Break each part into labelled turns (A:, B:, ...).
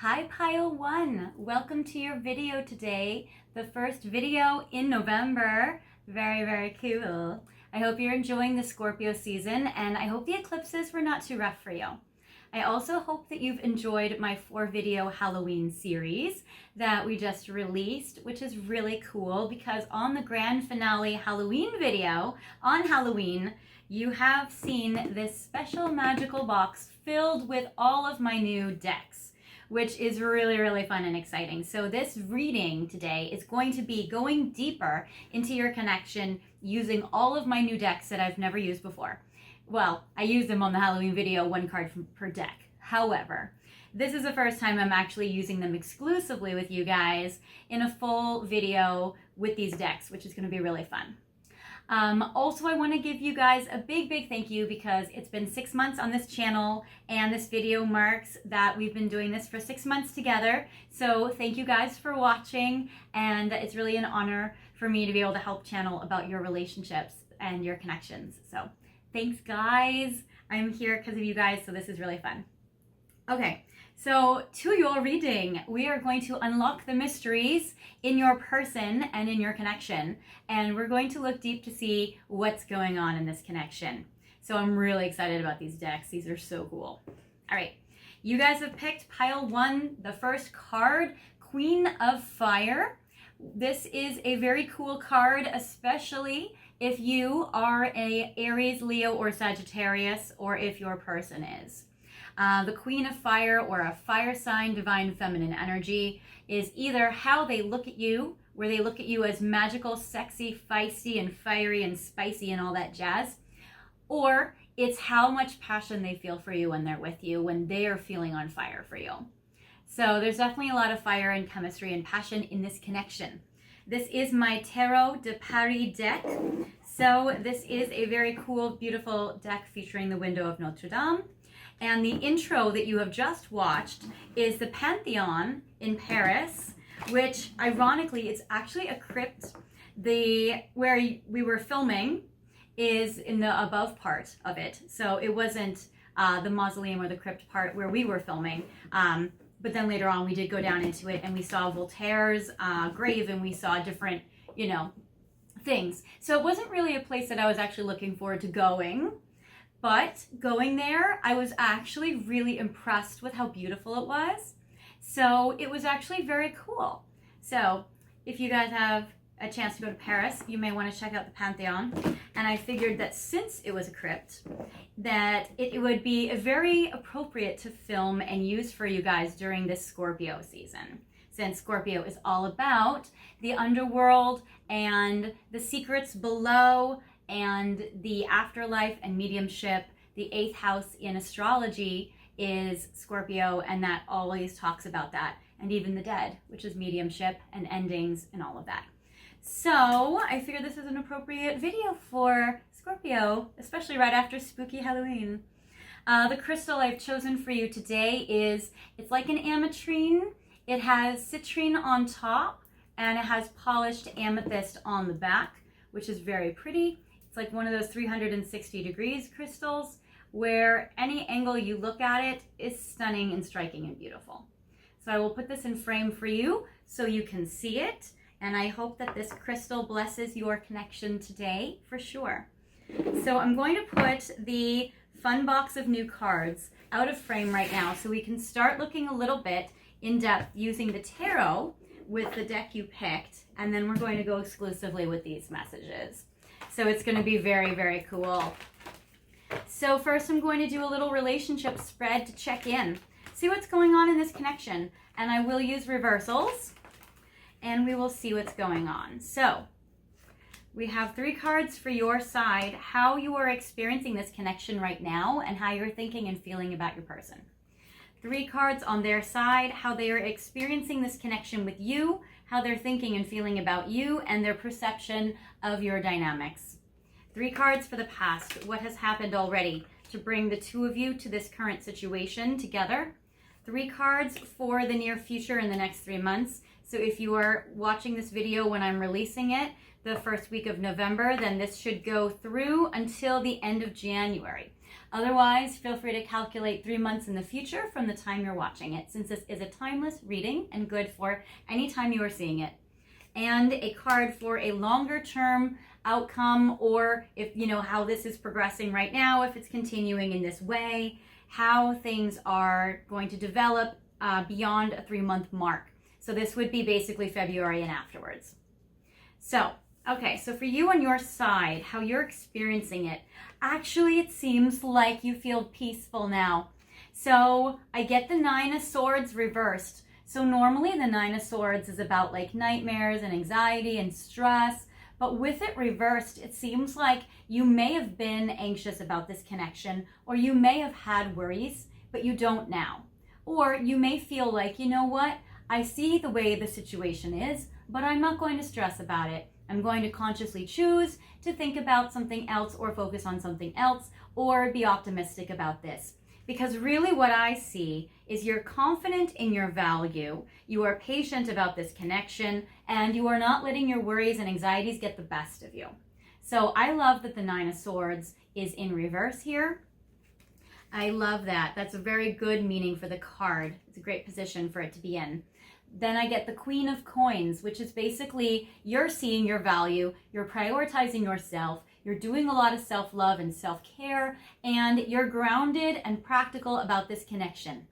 A: Hi Pile 1, welcome to your video today, the first video in November. Very cool. I hope you're enjoying the Scorpio season and I hope the eclipses were not too rough for you. I also hope that you've enjoyed my 4-video Halloween series that we just released, which is really cool because on the grand finale Halloween video on Halloween, you have seen this special magical box filled with all of my new decks, which is really fun and exciting. So this reading today is going to be going deeper into your connection using all of my new decks that I've never used before. Well, I used them on the Halloween video, 1 card per deck. However, this is the first time I'm actually using them exclusively with you guys in a full video with these decks, which is going to be really fun. Also, I want to give you guys a big thank you because it's been 6 months on this channel and this video marks that we've been doing this for 6 months together. So thank you guys for watching, and it's really an honor for me to be able to help channel about your relationships and your connections. So thanks guys. I'm here because of you guys, so this is really fun. Okay, so to your reading, we are going to unlock the mysteries in your person and in your connection, and we're going to look deep to see what's going on in this connection. So I'm really excited about these decks. These are so cool. All right, you guys have picked pile 1, the first card, Queen of Fire. This is a very cool card, especially if you are a Aries, Leo, or Sagittarius, or if your person is. The Queen of Fire, or a fire sign, divine feminine energy, is either how they look at you, where they look at you as magical, sexy, feisty, and fiery, and spicy, and all that jazz, or it's how much passion they feel for you when they're with you, when they are feeling on fire for you. So there's definitely a lot of fire and chemistry and passion in this connection. This is my Tarot de Paris deck. So this is a very cool, beautiful deck featuring the window of Notre Dame. And the intro that you have just watched is the Pantheon in Paris, which ironically, it's actually a crypt. Where we were filming is in the above part of it. So it wasn't the mausoleum or the crypt part where we were filming. But then later on, we did go down into it and we saw Voltaire's grave and we saw different, things. So it wasn't really a place that I was actually looking forward to going. But going there, I was actually really impressed with how beautiful it was. So it was actually very cool. So if you guys have a chance to go to Paris, you may want to check out the Pantheon. And I figured that since it was a crypt, that it would be very appropriate to film and use for you guys during this Scorpio season. Since Scorpio is all about the underworld and the secrets below and the afterlife and mediumship. The 8th house in astrology is Scorpio, and that always talks about that. And even the dead, which is mediumship and endings and all of that. So I figured this is an appropriate video for Scorpio, especially right after spooky Halloween. The crystal I've chosen for you today it's like an ametrine. It has citrine on top and it has polished amethyst on the back, which is very pretty. It's like one of those 360 degrees crystals where any angle you look at it is stunning and striking and beautiful. So I will put this in frame for you so you can see it. And I hope that this crystal blesses your connection today for sure. So I'm going to put the fun box of new cards out of frame right now so we can start looking a little bit in depth using the tarot with the deck you picked. And then we're going to go exclusively with these messages. So it's going to be very cool. So first I'm going to do a little relationship spread to check in. See what's going on in this connection. And I will use reversals. And we will see what's going on. So we have 3 cards for your side, how you are experiencing this connection right now and how you're thinking and feeling about your person. 3 cards on their side, how they are experiencing this connection with you, how they're thinking and feeling about you, and their perception of your dynamics. 3 cards for the past, what has happened already to bring the 2 of you to this current situation together. 3 cards for the near future in the next 3 months. So if you are watching this video when I'm releasing it, the first week of November, then this should go through until the end of January. Otherwise, feel free to calculate 3 months in the future from the time you're watching it, since this is a timeless reading and good for any time you are seeing it. And a card for a longer term outcome, or if you know how this is progressing right now, if it's continuing in this way, how things are going to develop beyond a 3-month mark. So this would be basically February and afterwards. So, okay, so for you on your side, how you're experiencing it, actually it seems like you feel peaceful now. So I get the 9 of Swords reversed. So normally the 9 of Swords is about like nightmares and anxiety and stress, but with it reversed, it seems like you may have been anxious about this connection, or you may have had worries, but you don't now. Or you may feel like, you know what, I see the way the situation is, but I'm not going to stress about it. I'm going to consciously choose to think about something else or focus on something else or be optimistic about this. Because really what I see is you're confident in your value, you are patient about this connection, and you are not letting your worries and anxieties get the best of you. So I love that the 9 of Swords is in reverse here. I love that. That's a very good meaning for the card. It's a great position for it to be in. Then I get the Queen of Coins, which is basically you're seeing your value, you're prioritizing yourself, you're doing a lot of self-love and self-care, and you're grounded and practical about this connection.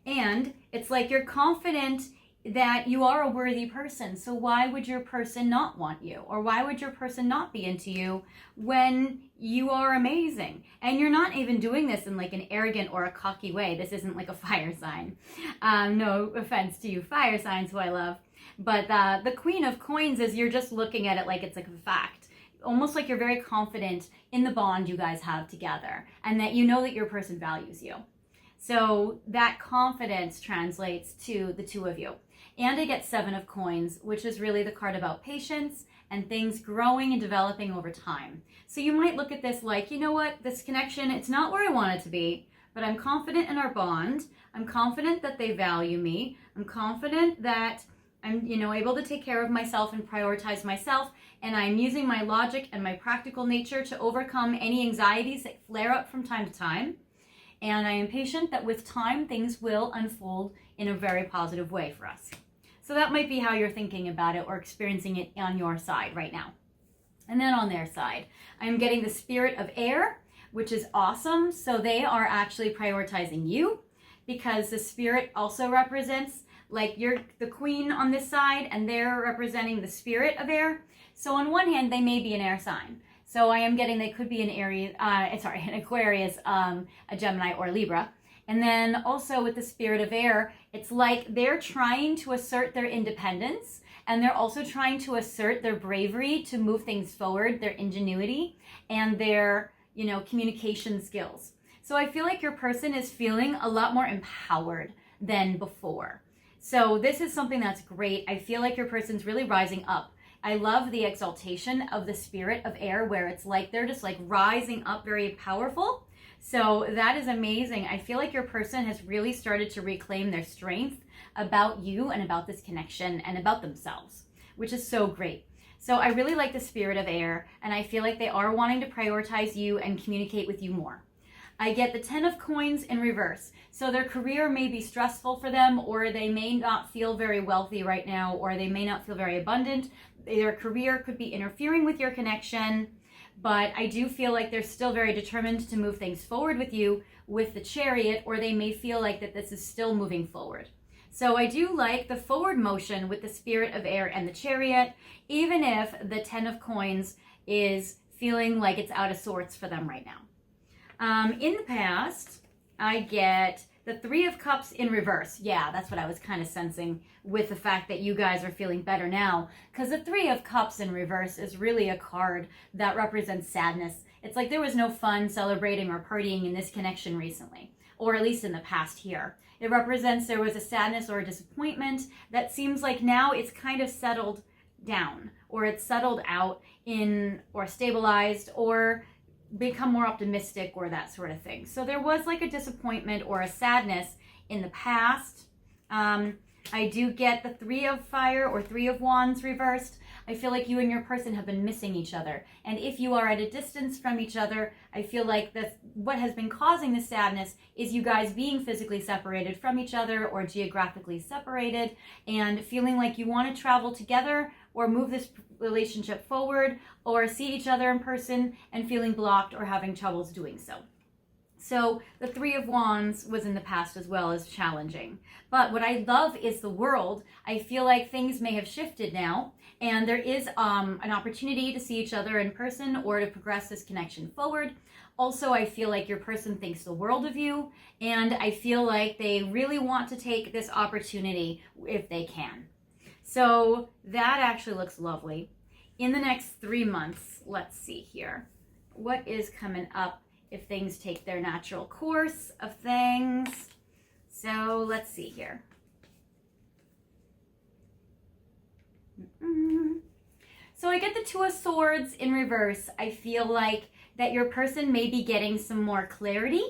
A: And it's like you're confident that you are a worthy person. So why would your person not want you? Or why would your person not be into you when you are amazing? And you're not even doing this in like an arrogant or a cocky way. This isn't like a fire sign. No offense to you fire signs who I love. But the Queen of Coins is you're just looking at it like it's like a fact. Almost like you're very confident in the bond you guys have together and that you know that your person values you. So that confidence translates to the two of you. And I get 7 of Coins, which is really the card about patience and things growing and developing over time. So you might look at this like, you know what, this connection, it's not where I want it to be, but I'm confident in our bond. I'm confident that they value me. I'm confident that I'm, able to take care of myself and prioritize myself. And I'm using my logic and my practical nature to overcome any anxieties that flare up from time to time. And I am patient that with time, things will unfold in a very positive way for us. So that might be how you're thinking about it or experiencing it on your side right now. And then on their side, I'm getting the Spirit of Air, which is awesome. So they are actually prioritizing you because the Spirit also represents, like you're the Queen on this side and they're representing the Spirit of Air. So on one hand, they may be an air sign. So I am getting they could be an Aquarius, a Gemini, or Libra. And then also with the Spirit of Air, it's like they're trying to assert their independence and they're also trying to assert their bravery to move things forward, their ingenuity and their, communication skills. So I feel like your person is feeling a lot more empowered than before. So this is something that's great. I feel like your person's really rising up. I love the exaltation of the Spirit of Air where it's like they're just like rising up very powerful. So that is amazing. I feel like your person has really started to reclaim their strength about you and about this connection and about themselves, which is so great. So I really like the Spirit of Air and I feel like they are wanting to prioritize you and communicate with you more. I get the 10 of Coins in reverse. So their career may be stressful for them, or they may not feel very wealthy right now, or they may not feel very abundant. Their career could be interfering with your connection, but I do feel like they're still very determined to move things forward with you with the Chariot, or they may feel like that this is still moving forward. So I do like the forward motion with the Spirit of Air and the Chariot, even if the 10 of Coins is feeling like it's out of sorts for them right now. In the past, I get the 3 of Cups in reverse. Yeah, that's what I was kind of sensing with the fact that you guys are feeling better now. Because the 3 of Cups in reverse is really a card that represents sadness. It's like there was no fun celebrating or partying in this connection recently, or at least in the past year. It represents there was a sadness or a disappointment that seems like now it's kind of settled down, or it's settled out in, or stabilized, or become more optimistic, or that sort of thing. So there was like a disappointment or a sadness in the past, I do get the 3 of Fire or 3 of Wands reversed. I feel like you and your person have been missing each other. And if you are at a distance from each other, I feel like what has been causing the sadness is you guys being physically separated from each other or geographically separated and feeling like you want to travel together or move this relationship forward or see each other in person and feeling blocked or having troubles doing so. So the 3 of Wands was in the past as well as challenging. But what I love is the world. I feel like things may have shifted now and there is an opportunity to see each other in person or to progress this connection forward. Also, I feel like your person thinks the world of you and I feel like they really want to take this opportunity if they can. So that actually looks lovely. In the next 3 months, let's see here. What is coming up if things take their natural course of things? So let's see here. So I get the 2 of Swords in reverse. I feel like that your person may be getting some more clarity.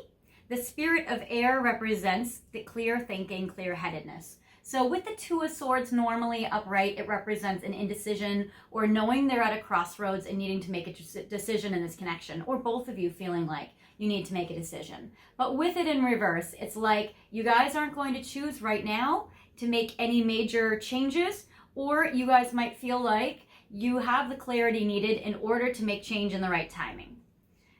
A: The Spirit of Air represents the clear thinking, clear-headedness. So with the 2 of Swords normally upright, it represents an indecision or knowing they're at a crossroads and needing to make a decision in this connection, or both of you feeling like you need to make a decision. But with it in reverse, it's like you guys aren't going to choose right now to make any major changes, or you guys might feel like you have the clarity needed in order to make change in the right timing.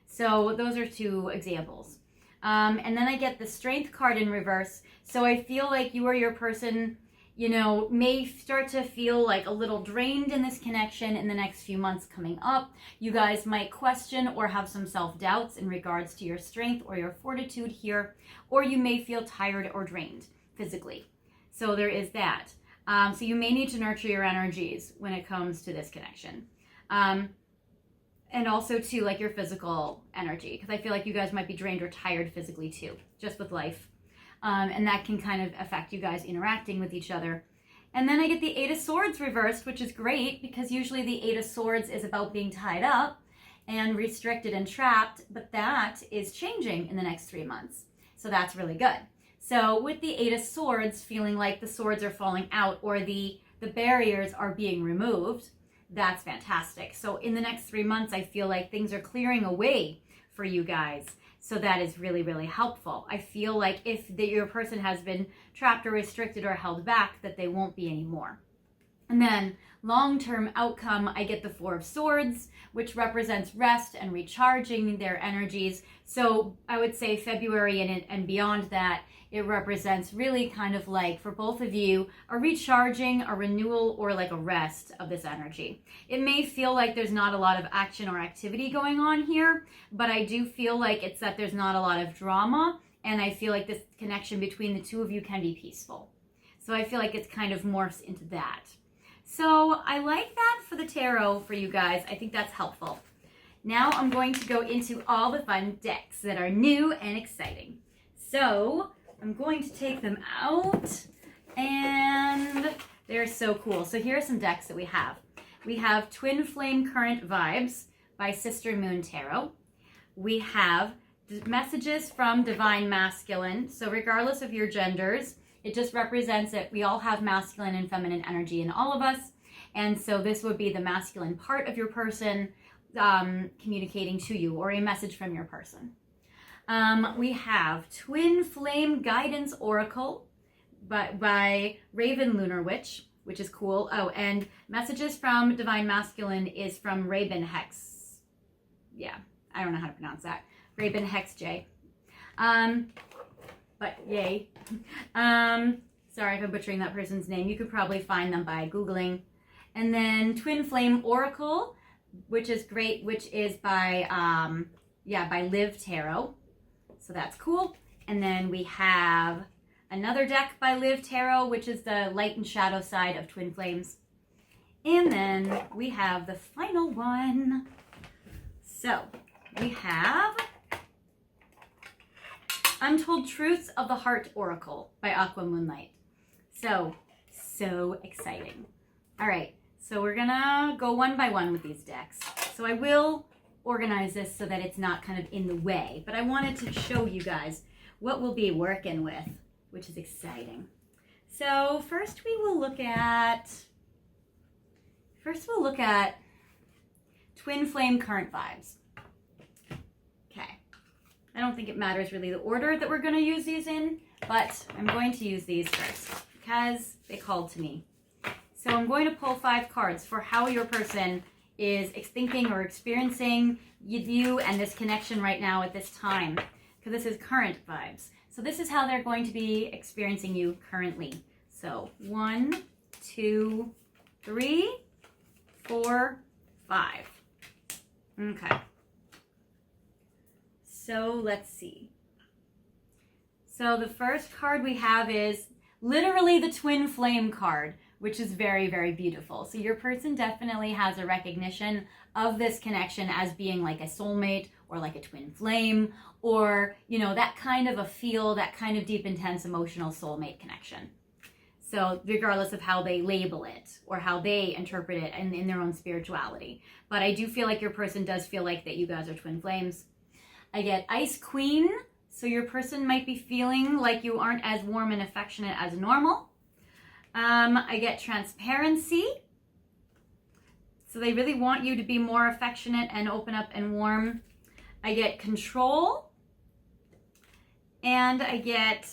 A: So those are 2 examples. And then I get the Strength card in reverse. So I feel like you or your person, you know, may start to feel like a little drained in this connection in the next few months coming up. You guys might question or have some self-doubts in regards to your strength or your fortitude here, or you may feel tired or drained physically. So there is that. So you may need to nurture your energies when it comes to this connection. And also too, like your physical energy, because I feel like you guys might be drained or tired physically too, just with life. And that can kind of affect you guys interacting with each other. And then I get the 8 of Swords reversed, which is great because usually the 8 of Swords is about being tied up and restricted and trapped, but that is changing in the next 3 months. So that's really good. So with the 8 of Swords, feeling like the swords are falling out or the barriers are being removed, that's fantastic. So in the next 3 months, I feel like things are clearing away for you guys. So that is really, really helpful. I feel like if your person has been trapped or restricted or held back, that they won't be anymore. And then long-term outcome, I get the 4 of Swords, which represents rest and recharging their energies. So I would say February and beyond that, it represents really kind of like, for both of you, a recharging, a renewal, or like a rest of this energy. It may feel like there's not a lot of action or activity going on here, but I do feel like it's that there's not a lot of drama, and I feel like this connection between the 2 of you can be peaceful. So I feel like it's kind of morphs into that. So I like that for the tarot for you guys. I think that's helpful. Now I'm going to go into all the fun decks that are new and exciting. So I'm going to take them out, and they're so cool. So here are some decks that we have. We have Twin Flame Current Vibes by Sister Moon Tarot. We have Messages from Divine Masculine. So regardless of your genders, it just represents that we all have masculine and feminine energy in all of us. And so this would be the masculine part of your person communicating to you, or a message from your person. We have Twin Flame Guidance Oracle by Raven Lunar Witch, which is cool. Oh, and Messages from Divine Masculine is from Raven Hex. Yeah, I don't know how to pronounce that. Raven Hex J. But yay. Sorry if I'm butchering that person's name. You could probably find them by Googling. And then Twin Flame Oracle, which is great, which is by Liv Tarot. So that's cool. And then we have another deck by Liv Tarot, which is the light and shadow side of Twin Flames. And then we have the final one. So we have Untold Truths of the Heart Oracle by Aqua Moonlight. So exciting. All right, so we're gonna go one by one with these decks. So I will organize this so that it's not kind of in the way, but I wanted to show you guys what we'll be working with, which is exciting. So first we'll look at twin flame current vibes. Okay. I don't think it matters really the order that we're going to use these in, but I'm going to use these first because they called to me. So I'm going to pull 5 cards for how your person is thinking or experiencing you and this connection right now at this time, because this is current vibes. So this is how they're going to be experiencing you currently. So 1, 2, 3, 4, 5. Okay. So let's see. So the first card we have is literally the twin flame card, which is very, very beautiful. So your person definitely has a recognition of this connection as being like a soulmate or like a twin flame, or, you know, that kind of a feel, that kind of deep, intense, emotional soulmate connection. So regardless of how they label it or how they interpret it in their own spirituality. But I do feel like your person does feel like that you guys are twin flames. I get Ice Queen. So your person might be feeling like you aren't as warm and affectionate as normal. I get Transparency. So they really want you to be more affectionate and open up and warm. I get Control. And I get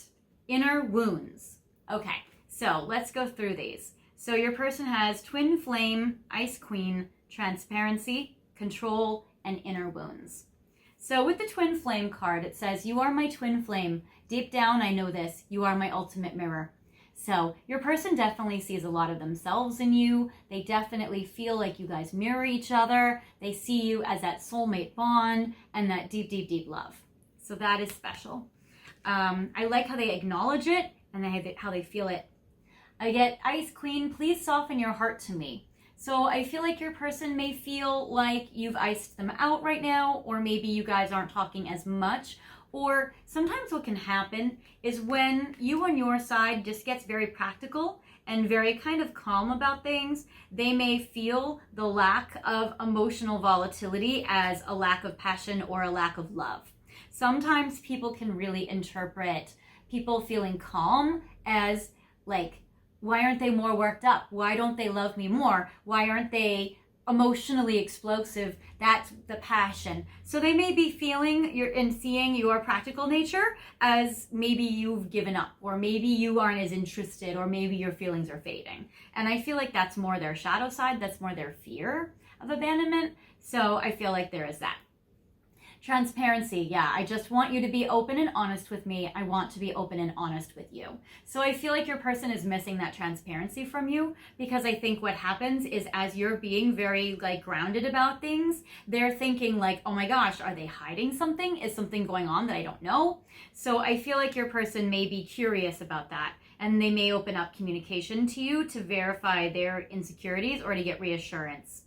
A: Inner Wounds. Okay, so let's go through these. So your person has Twin Flame, Ice Queen, Transparency, Control, and Inner Wounds. So with the Twin Flame card, it says, you are my twin flame. Deep down, I know this. You are my ultimate mirror. So your person definitely sees a lot of themselves in you. They definitely feel like you guys mirror each other. They see you as that soulmate bond and that deep, deep, deep love. So that is special. I like how they acknowledge it and how they feel it. I get Ice Queen, please soften your heart to me. So I feel like your person may feel like you've iced them out right now, or maybe you guys aren't talking as much. Or sometimes what can happen is when you on your side just gets very practical and very kind of calm about things, they may feel the lack of emotional volatility as a lack of passion or a lack of love. Sometimes people can really interpret people feeling calm as like, why aren't they more worked up? Why don't they love me more? Why aren't they emotionally explosive? That's the passion. So they may be feeling and seeing your practical nature as maybe you've given up, or maybe you aren't as interested, or maybe your feelings are fading. And I feel like that's more their shadow side. That's more their fear of abandonment. So I feel like there is that. Transparency, yeah, I just want you to be open and honest with me. I want to be open and honest with you. So I feel like your person is missing that transparency from you, because I think what happens is as you're being very like grounded about things, they're thinking like, oh my gosh, are they hiding something? Is something going on that I don't know? So I feel like your person may be curious about that, and they may open up communication to you to verify their insecurities or to get reassurance.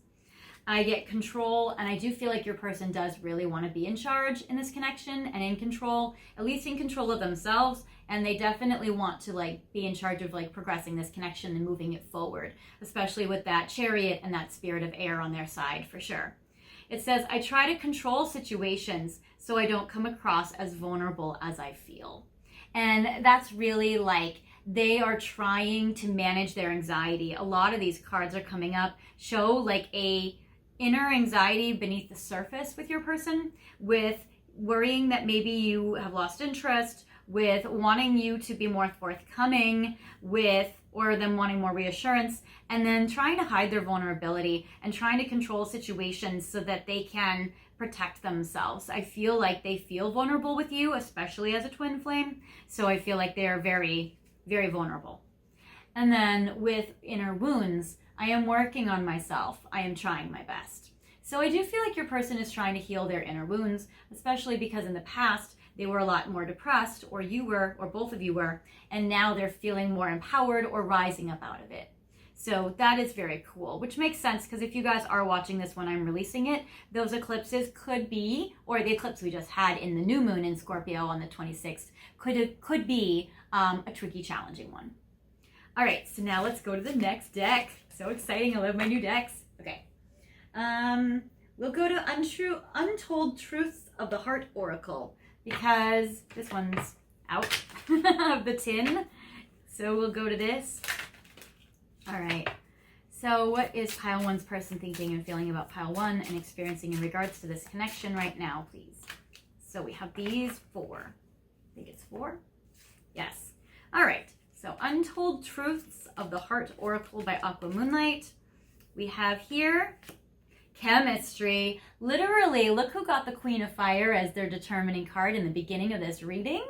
A: I get Control, and I do feel like your person does really want to be in charge in this connection and in control, at least in control of themselves, and they definitely want to like be in charge of like progressing this connection and moving it forward, especially with that Chariot and that Spirit of Air on their side for sure. It says, I try to control situations so I don't come across as vulnerable as I feel. And that's really like they are trying to manage their anxiety. A lot of these cards are coming up, show like a inner anxiety beneath the surface with your person, with worrying that maybe you have lost interest, with wanting you to be more forthcoming, with or them wanting more reassurance, and then trying to hide their vulnerability and trying to control situations so that they can protect themselves. I feel like they feel vulnerable with you, especially as a twin flame. So I feel like they're very, very vulnerable. And then with Inner Wounds, I am working on myself. I am trying my best. So I do feel like your person is trying to heal their inner wounds, especially because in the past, they were a lot more depressed, or you were, or both of you were, and now they're feeling more empowered or rising up out of it. So that is very cool, which makes sense because if you guys are watching this when I'm releasing it, those eclipses could be, or the eclipse we just had in the new moon in Scorpio on the 26th, could be a tricky, challenging one. All right, so now let's go to the next deck. So exciting, I love my new decks. Okay, we'll go to Untold Truths of the Heart Oracle, because this one's out of the tin. So we'll go to this. All right. So what is pile one's person thinking and feeling about pile one and experiencing in regards to this connection right now, please? So we have these 4. I think it's 4. Yes. All right. So Untold Truths of the Heart Oracle by Aqua Moonlight. We have here chemistry. Literally, look who got the Queen of Fire as their determining card in the beginning of this reading.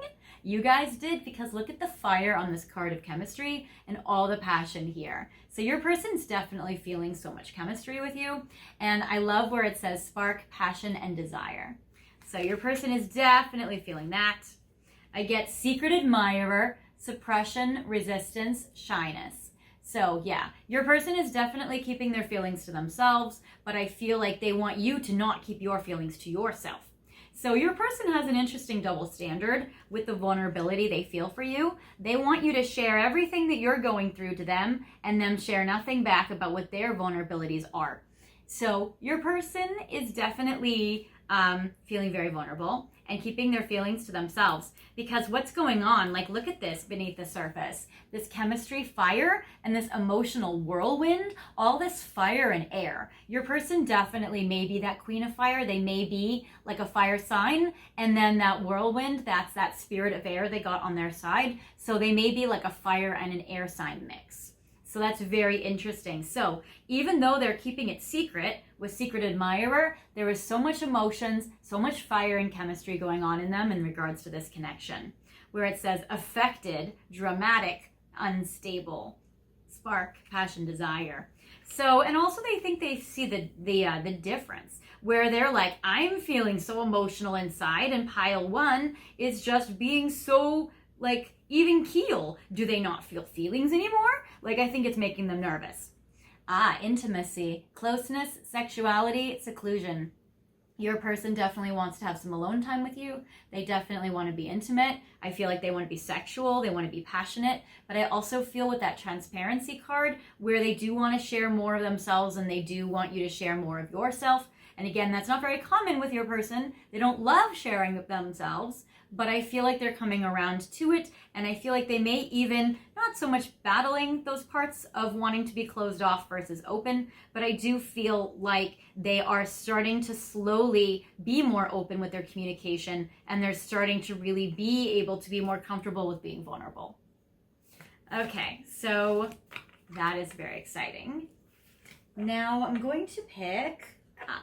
A: You guys did, because look at the fire on this card of chemistry and all the passion here. So your person's definitely feeling so much chemistry with you. And I love where it says spark, passion, and desire. So your person is definitely feeling that. I get secret admirer, suppression, resistance, shyness. So yeah, your person is definitely keeping their feelings to themselves, but I feel like they want you to not keep your feelings to yourself. So your person has an interesting double standard with the vulnerability they feel for you. They want you to share everything that you're going through to them and them share nothing back about what their vulnerabilities are. So your person is definitely feeling very vulnerable and keeping their feelings to themselves, because what's going on, like look at this beneath the surface, this chemistry fire and this emotional whirlwind, all this fire and air. Your person definitely may be that Queen of Fire. They may be like a fire sign, and then that whirlwind, that's that spirit of air they got on their side. So they may be like a fire and an air sign mix. So that's very interesting. So even though they're keeping it secret with Secret Admirer, there is so much emotions, so much fire and chemistry going on in them in regards to this connection, where it says affected, dramatic, unstable, spark, passion, desire. So, and also they think they see the difference, where they're like, I'm feeling so emotional inside, and pile one is just being so like even keel. Do they not feel feelings anymore? Like, I think it's making them nervous. Intimacy, closeness, sexuality, seclusion. Your person definitely wants to have some alone time with you. They definitely want to be intimate. I feel like they want to be sexual. They want to be passionate. But I also feel with that transparency card where they do want to share more of themselves and they do want you to share more of yourself. And again, that's not very common with your person. They don't love sharing with themselves, but I feel like they're coming around to it. And I feel like they may even, not so much battling those parts of wanting to be closed off versus open, but I do feel like they are starting to slowly be more open with their communication, and they're starting to really be able to be more comfortable with being vulnerable. Okay, so that is very exciting. Now I'm going to pick,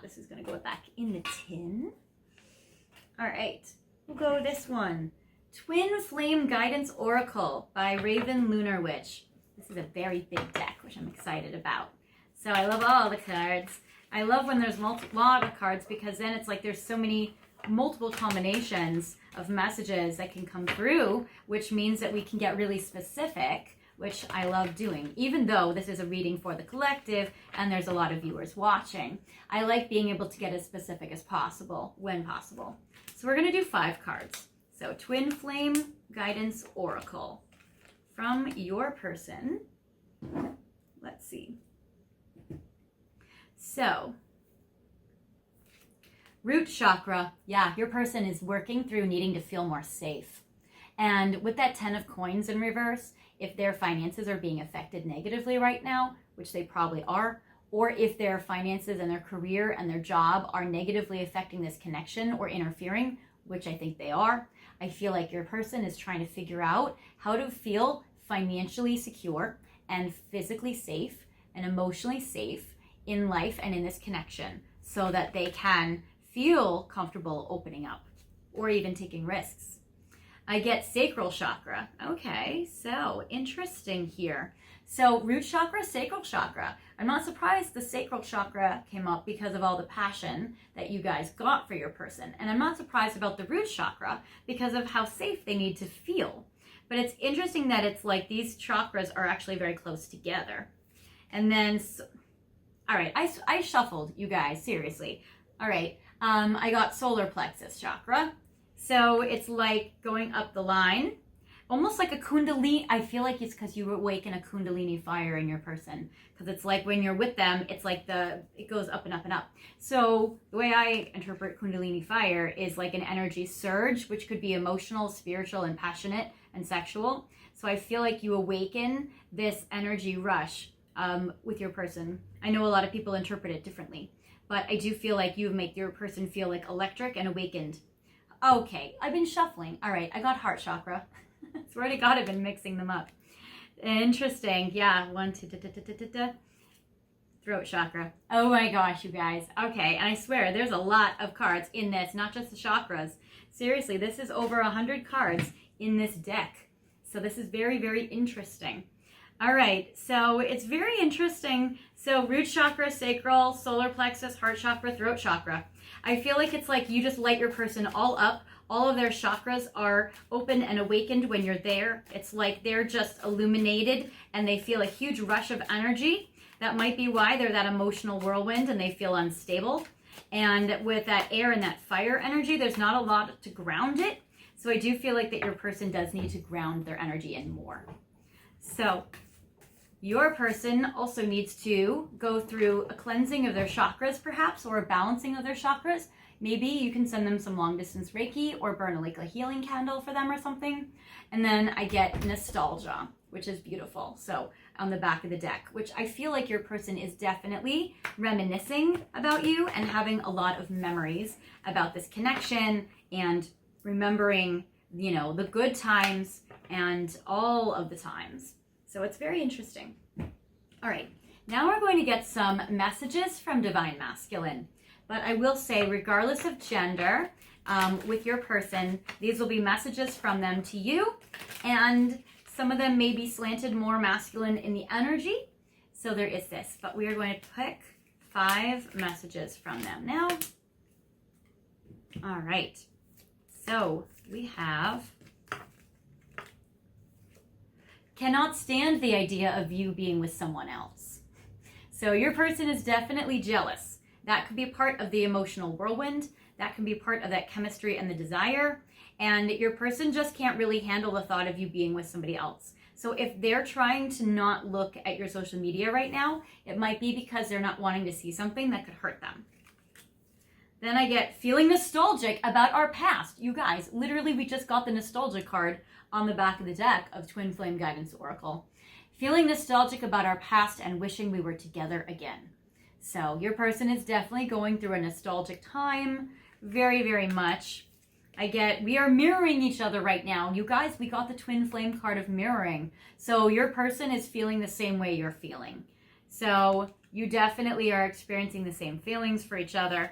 A: this is going to go back in the tin. All right, we'll go this one. Twin Flame Guidance Oracle by Raven Lunar Witch. This is a very big deck, which I'm excited about. So I love all the cards. I love when there's a lot of cards, because then it's like there's so many multiple combinations of messages that can come through, which means that we can get really specific, which I love doing. Even though this is a reading for the collective and there's a lot of viewers watching, I like being able to get as specific as possible when possible. So we're going to do 5 cards. So Twin Flame Guidance Oracle from your person. Let's see. So, root chakra. Yeah, your person is working through needing to feel more safe. And with that 10 of coins in reverse, if their finances are being affected negatively right now, which they probably are, or if their finances and their career and their job are negatively affecting this connection or interfering, which I think they are, I feel like your person is trying to figure out how to feel financially secure and physically safe and emotionally safe in life and in this connection, so that they can feel comfortable opening up or even taking risks. I get sacral chakra. Okay, so interesting here. So root chakra, sacral chakra. I'm not surprised the sacral chakra came up because of all the passion that you guys got for your person. And I'm not surprised about the root chakra because of how safe they need to feel. But it's interesting that it's like these chakras are actually very close together. And then, all right, I shuffled, you guys, seriously. All right, I got solar plexus chakra. So it's like going up the line, almost like a kundalini. I feel like it's because you awaken a kundalini fire in your person, because it's like when you're with them, it's like it goes up and up and up. So the way I interpret kundalini fire is like an energy surge, which could be emotional, spiritual, and passionate and sexual. So I feel like you awaken this energy rush with your person. I know a lot of people interpret it differently, but I do feel like you make your person feel like electric and awakened. Okay, I've been shuffling. All right, I got heart chakra. Swear to God, I've been mixing them up. Interesting. Yeah, 1, 2, throat chakra. Oh my gosh, you guys. Okay, and I swear there's a lot of cards in this, not just the chakras. Seriously, this is over 100 cards in this deck. So this is very, very interesting. All right, so it's very interesting. So root chakra, sacral, solar plexus, heart chakra, throat chakra. I feel like it's like you just light your person all up. All of their chakras are open and awakened when you're there. It's like they're just illuminated and they feel a huge rush of energy. That might be why they're that emotional whirlwind and they feel unstable. And with that air and that fire energy, there's not a lot to ground it. So I do feel like that your person does need to ground their energy in more. So your person also needs to go through a cleansing of their chakras perhaps, or a balancing of their chakras. Maybe you can send them some long distance Reiki or burn like a healing candle for them or something. And then I get nostalgia, which is beautiful. So on the back of the deck, which I feel like your person is definitely reminiscing about you and having a lot of memories about this connection and remembering, you know, the good times and all of the times. So it's very interesting. All right, now we're going to get some messages from Divine Masculine. But I will say, regardless of gender, with your person, these will be messages from them to you. And some of them may be slanted more masculine in the energy. So there is this. But we are going to pick 5 messages from them now. All right. So we have, cannot stand the idea of you being with someone else. So your person is definitely jealous. That could be part of the emotional whirlwind. That can be part of that chemistry and the desire. And your person just can't really handle the thought of you being with somebody else. So if they're trying to not look at your social media right now, it might be because they're not wanting to see something that could hurt them. Then I get feeling nostalgic about our past. You guys, literally we just got the nostalgia card on the back of the deck of Twin Flame Guidance Oracle. Feeling nostalgic about our past and wishing we were together again. So your person is definitely going through a nostalgic time, very, very much. I get, we are mirroring each other right now. You guys, we got the Twin Flame card of mirroring. So your person is feeling the same way you're feeling. So you definitely are experiencing the same feelings for each other.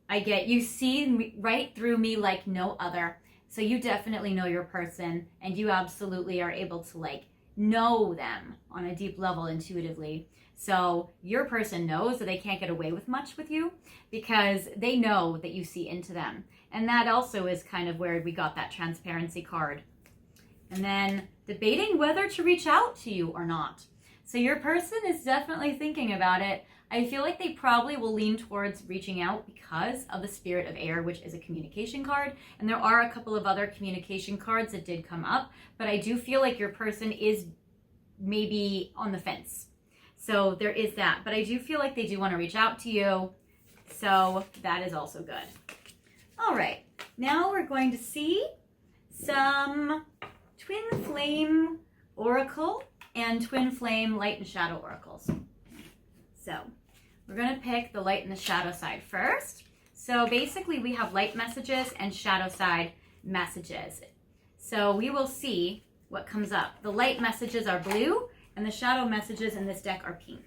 A: I get, you see right through me like no other. So you definitely know your person, and you absolutely are able to like know them on a deep level intuitively. So your person knows that they can't get away with much with you because they know that you see into them. And that also is kind of where we got that transparency card. And then debating whether to reach out to you or not. So your person is definitely thinking about it. I feel like they probably will lean towards reaching out because of the Spirit of Air, which is a communication card. And there are a couple of other communication cards that did come up, but I do feel like your person is maybe on the fence. So there is that, but I do feel like they do want to reach out to you. So that is also good. All right, now we're going to see some Twin Flame Oracle and Twin Flame Light and Shadow Oracles. So we're going to pick the light and the shadow side first. So basically we have light messages and shadow side messages. So we will see what comes up. The light messages are blue and the shadow messages in this deck are pink.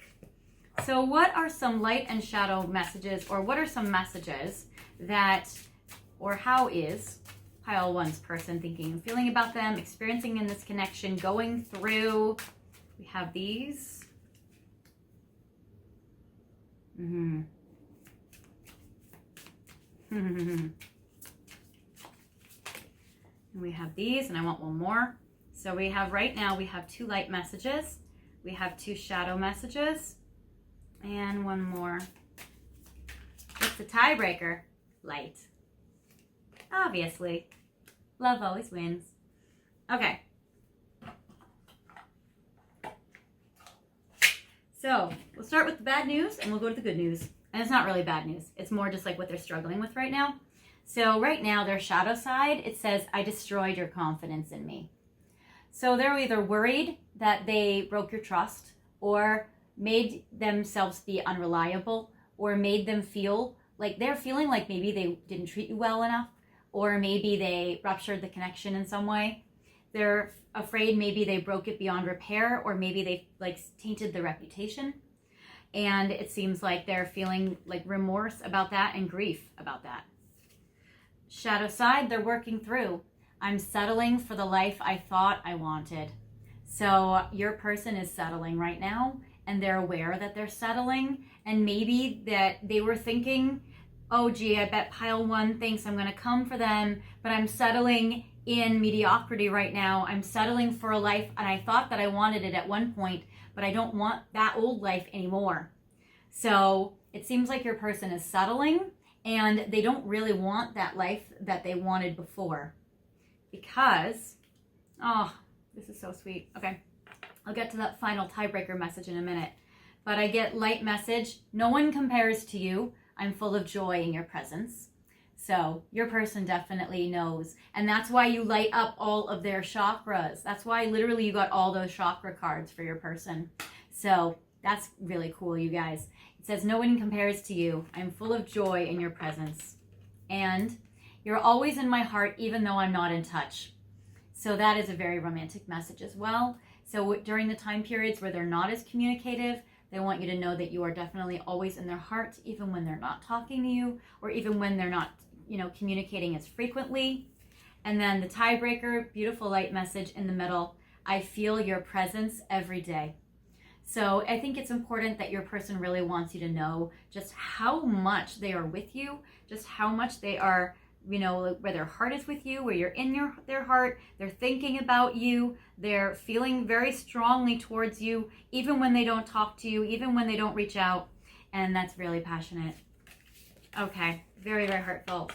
A: So what are some light and shadow messages, or what are some messages that, or how is pile one's person thinking and feeling about them, experiencing in this connection, going through? We have these. And we have these, and I want one more. So we have right now, we have 2 light messages, we have 2 shadow messages, and one more. It's the tiebreaker, light. Obviously, love always wins. Okay, So we'll start with the bad news and we'll go to the good news. And it's not really bad news. It's more just like what they're struggling with right now. So right now, their shadow side, it says, I destroyed your confidence in me. So they're either worried that they broke your trust or made themselves be unreliable or made them feel like they're feeling like maybe they didn't treat you well enough or maybe they ruptured the connection in some way. They're afraid maybe they broke it beyond repair or maybe they like tainted the reputation. And it seems like they're feeling like remorse about that and grief about that. Shadow side, they're working through. I'm settling for the life I thought I wanted. So your person is settling right now and they're aware that they're settling and maybe that they were thinking, oh gee, I bet pile one thinks I'm going to come for them, but I'm settling in mediocrity right now. I'm settling for a life and I thought that I wanted it at one point, but I don't want that old life anymore. So it seems like your person is settling and they don't really want that life that they wanted before because, oh, this is so sweet. Okay, I'll get to that final tiebreaker message in a minute, but I get light message. No one compares to you. I'm full of joy in your presence. So your person definitely knows. And that's why you light up all of their chakras. That's why literally you got all those chakra cards for your person. So that's really cool, you guys. It says, no one compares to you. I'm full of joy in your presence. And you're always in my heart, even though I'm not in touch. So that is a very romantic message as well. So during the time periods where they're not as communicative, they want you to know that you are definitely always in their heart, even when they're not talking to you, or even when they're not, communicating as frequently. And then the tiebreaker, beautiful light message in the middle. I feel your presence every day. So I think it's important that your person really wants you to know just how much they are with you, just how much they are, where their heart is with you, where you're in their heart, they're thinking about you, they're feeling very strongly towards you, even when they don't talk to you, even when they don't reach out. And that's really passionate. Okay, very, very heartfelt.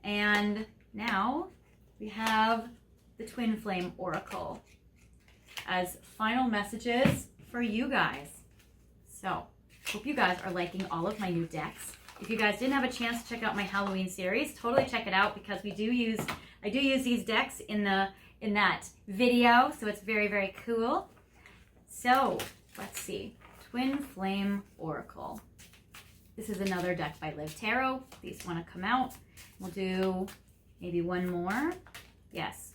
A: And now we have the Twin Flame Oracle as final messages for you guys. So, hope you guys are liking all of my new decks. If you guys didn't have a chance to check out my Halloween series, totally check it out because I do use these decks in that video, so it's very, very cool. So, let's see. Twin Flame Oracle. This is another deck by Liv Tarot. These want to come out. We'll do maybe one more. Yes.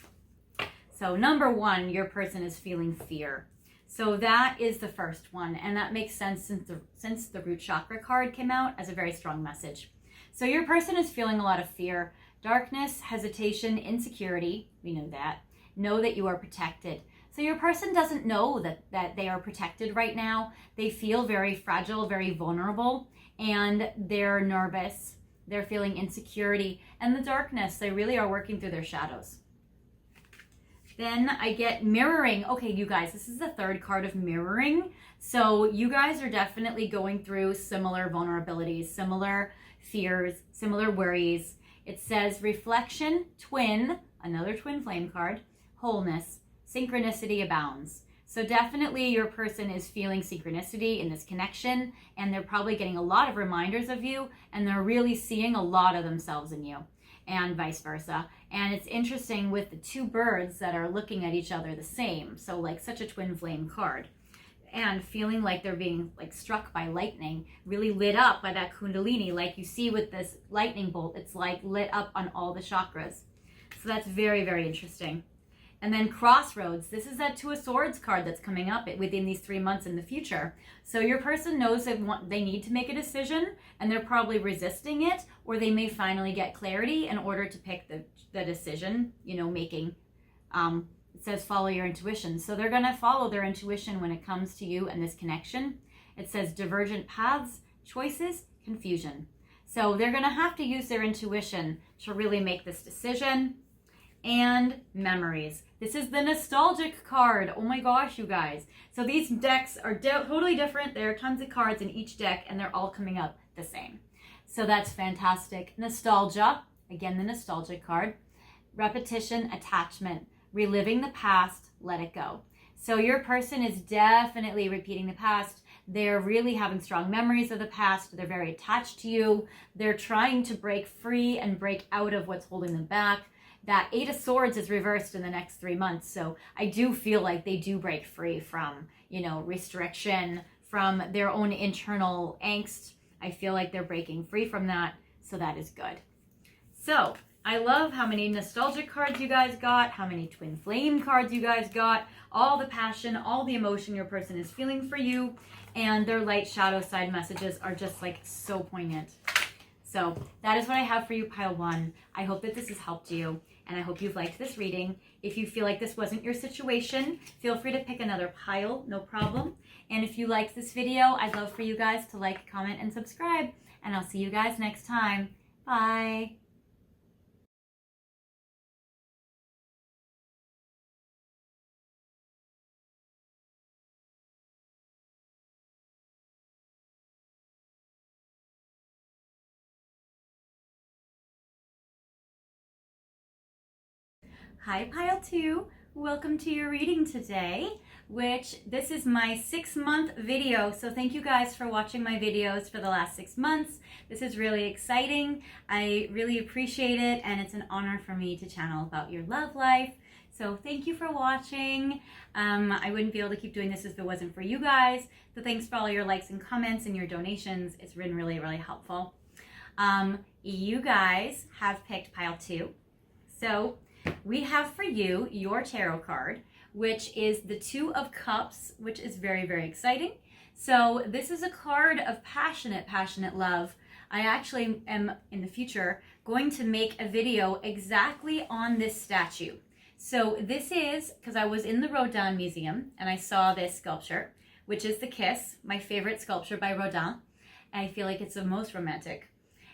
A: So number one, your person is feeling fear. So that is the first one, and that makes sense since the root chakra card came out as a very strong message. So your person is feeling a lot of fear, darkness, hesitation, insecurity. We know that. Know that you are protected. So your person doesn't know that they are protected right now. They feel very fragile, very vulnerable, and they're nervous. They're feeling insecurity and the darkness. They really are working through their shadows. Then I get mirroring. Okay, you guys, this is the third card of mirroring. So you guys are definitely going through similar vulnerabilities, similar fears, similar worries. It says reflection, twin, another twin flame card, wholeness, synchronicity abounds. So definitely your person is feeling synchronicity in this connection, and they're probably getting a lot of reminders of you, and they're really seeing a lot of themselves in you, and vice versa. And it's interesting with the two birds that are looking at each other the same. So like such a twin flame card, and feeling like they're being like struck by lightning, really lit up by that kundalini, like you see with this lightning bolt. It's like lit up on all the chakras. So that's very, very interesting. And then crossroads. This is that Two of Swords card that's coming up within these 3 months in the future. So your person knows that they need to make a decision, and they're probably resisting it, or they may finally get clarity in order to pick the decision, making. It says follow your intuition. So they're going to follow their intuition when it comes to you and this connection. It says divergent paths, choices, confusion. So they're going to have to use their intuition to really make this decision. And memories. This is the nostalgic card. Oh my gosh, you guys. So these decks are totally different. There are tons of cards in each deck, and they're all coming up the same. So that's fantastic. Nostalgia. Again, the nostalgic card. Repetition, attachment. Reliving the past, let it go. So your person is definitely repeating the past. They're really having strong memories of the past. They're very attached to you. They're trying to break free and break out of what's holding them back. That Eight of Swords is reversed in the next 3 months. So I do feel like they do break free from, restriction, from their own internal angst. I feel like they're breaking free from that. So that is good. So I love how many nostalgic cards you guys got, how many twin flame cards you guys got, all the passion, all the emotion your person is feeling for you, and their light shadow side messages are just like so poignant. So that is what I have for you, pile 1. I hope that this has helped you, and I hope you've liked this reading. If you feel like this wasn't your situation, feel free to pick another pile, no problem. And if you liked this video, I'd love for you guys to like, comment, and subscribe, and I'll see you guys next time. Bye. Hi pile 2, welcome to your reading today, which this is my 6-month video. So thank you guys for watching my videos for the last 6 months. This is really exciting. I really appreciate it, and it's an honor for me to channel about your love life. So thank you for watching. I wouldn't be able to keep doing this if it wasn't for you guys. So thanks for all your likes and comments and your donations. It's been really, really helpful. You guys have picked pile 2. So we have for you your tarot card, which is the Two of Cups, which is very, very exciting. So this is a card of passionate love. I actually am in the future going to make a video exactly on this statue. So this is because I was in the Rodin Museum and I saw this sculpture, which is the Kiss, my favorite sculpture by Rodin. I feel like it's the most romantic.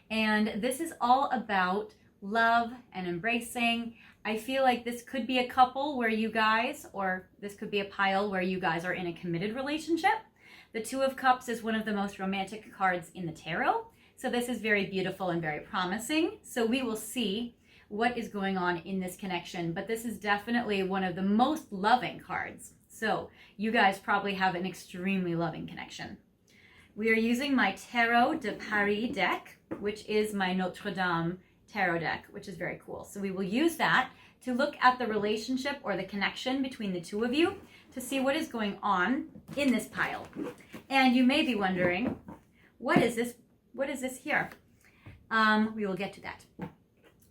A: And this is all about love and embracing. I feel like this could be a couple where you guys, or this could be a pile where you guys are in a committed relationship. The Two of Cups is one of the most romantic cards in the tarot. So this is very beautiful and very promising. So we will see what is going on in this connection, but this is definitely one of the most loving cards. So you guys probably have an extremely loving connection. We are using my Tarot de Paris deck, which is my Notre Dame tarot deck, which is very cool. So we will use that to look at the relationship or the connection between the two of you to see what is going on in this pile. And you may be wondering, what is this? What is this here? We will get to that.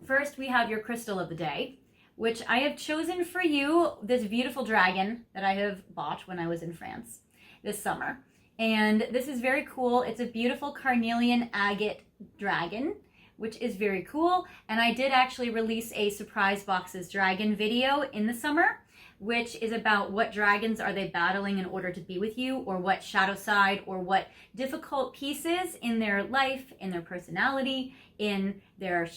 A: First, we have your crystal of the day, which I have chosen for you, this beautiful dragon that I have bought when I was in France this summer. And this is very cool. It's a beautiful carnelian agate dragon, which is very cool. And I did actually release a surprise boxes dragon video in the summer, which is about what dragons are they battling in order to be with you, or what shadow side or what difficult pieces in their life, in their personality, in their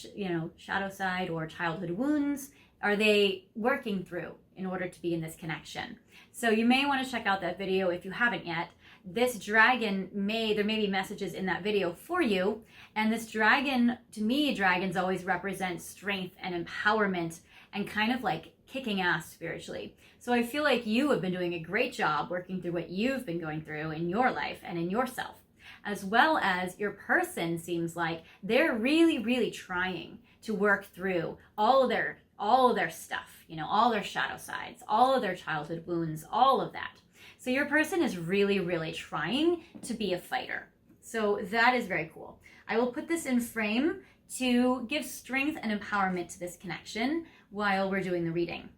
A: shadow side or childhood wounds are they working through in order to be in this connection. So you may want to check out that video if you haven't yet. This dragon there may be messages in that video for you. And this dragon, to me, dragons always represent strength and empowerment and kind of like kicking ass spiritually. So I feel like you have been doing a great job working through what you've been going through in your life and in yourself, as well as your person seems like they're really, really trying to work through all of their stuff, all their shadow sides, all of their childhood wounds, all of that. So your person is really, really trying to be a fighter. So that is very cool. I will put this in frame to give strength and empowerment to this connection while we're doing the reading.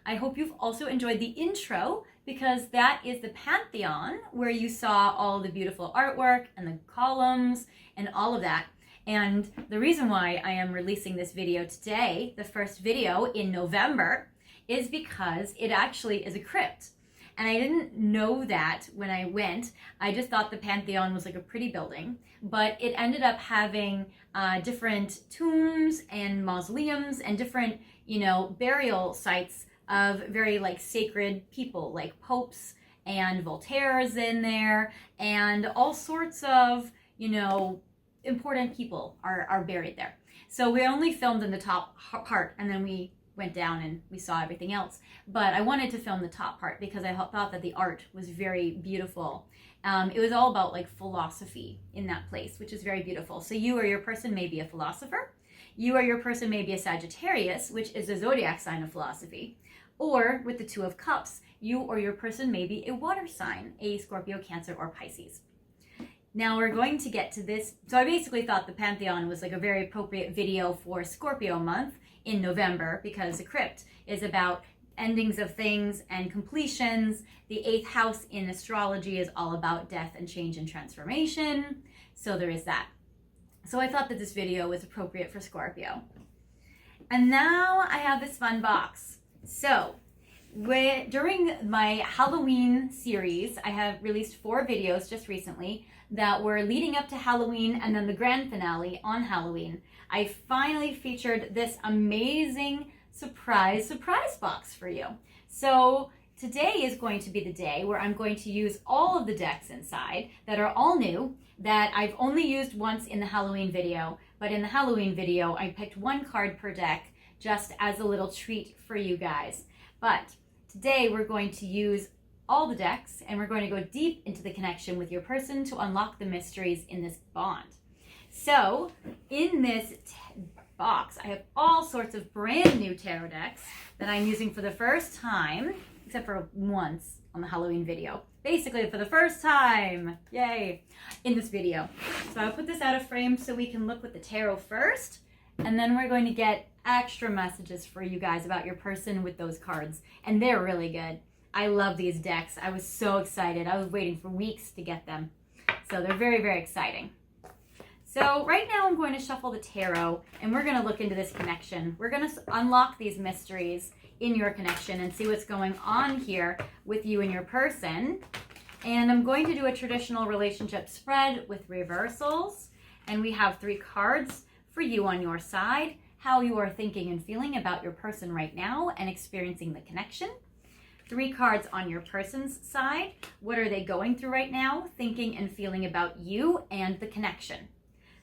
A: I hope you've also enjoyed the intro, because that is the Pantheon, where you saw all the beautiful artwork and the columns and all of that. And the reason why I am releasing this video today, the first video in November, is because it actually is a crypt. And I didn't know that when I went. I just thought the Pantheon was like a pretty building, but it ended up having different tombs and mausoleums and different, burial sites of very like sacred people, like popes, and Voltaire is in there, and all sorts of, important people are buried there. So we only filmed in the top part, and then we went down and we saw everything else. But I wanted to film the top part because I thought that the art was very beautiful. It was all about like philosophy in that place, which is very beautiful. So you or your person may be a philosopher. You or your person may be a Sagittarius, which is a zodiac sign of philosophy. Or with the Two of Cups, you or your person may be a water sign, a Scorpio, Cancer, or Pisces. Now we're going to get to this. So I basically thought the Pantheon was like a very appropriate video for Scorpio month in November because the crypt is about endings of things and completions. The 8th house in astrology is all about death and change and transformation. So there is that. So I thought that this video was appropriate for Scorpio. And now I have this fun box. So during my Halloween series, I have released 4 videos just recently that were leading up to Halloween and then the grand finale on Halloween. I finally featured this amazing surprise box for you. So today is going to be the day where I'm going to use all of the decks inside that are all new, that I've only used once in the Halloween video, but in the Halloween video I picked 1 card per deck just as a little treat for you guys. But today we're going to use all the decks and we're going to go deep into the connection with your person to unlock the mysteries in this bond. So in this box I have all sorts of brand new tarot decks that I'm using for the first time, except for once on the Halloween video. Basically for the first time, yay, in this video. So I'll put this out of frame so we can look with the tarot first, and then we're going to get extra messages for you guys about your person with those cards. And they're really good. I love these decks. I was so excited. I was waiting for weeks to get them. So they're very, very exciting. So right now I'm going to shuffle the tarot and we're going to look into this connection. We're going to unlock these mysteries in your connection and see what's going on here with you and your person. And I'm going to do a traditional relationship spread with reversals. And we have 3 cards for you on your side, how you are thinking and feeling about your person right now and experiencing the connection. 3 cards on your person's side, what are they going through right now, thinking and feeling about you and the connection.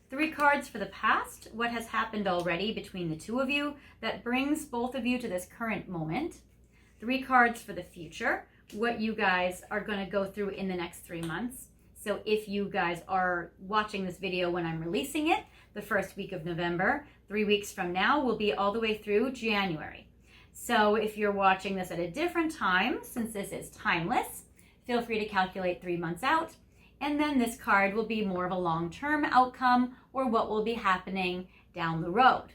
A: 3 cards for the past, what has happened already between the 2 of you that brings both of you to this current moment. 3 cards for the future, what you guys are going to go through in the next 3 months. So if you guys are watching this video when I'm releasing it, the first week of November, 3 weeks from now will be all the way through January. So if you're watching this at a different time, since this is timeless, feel free to calculate 3 months out. And then this card will be more of a long-term outcome or what will be happening down the road.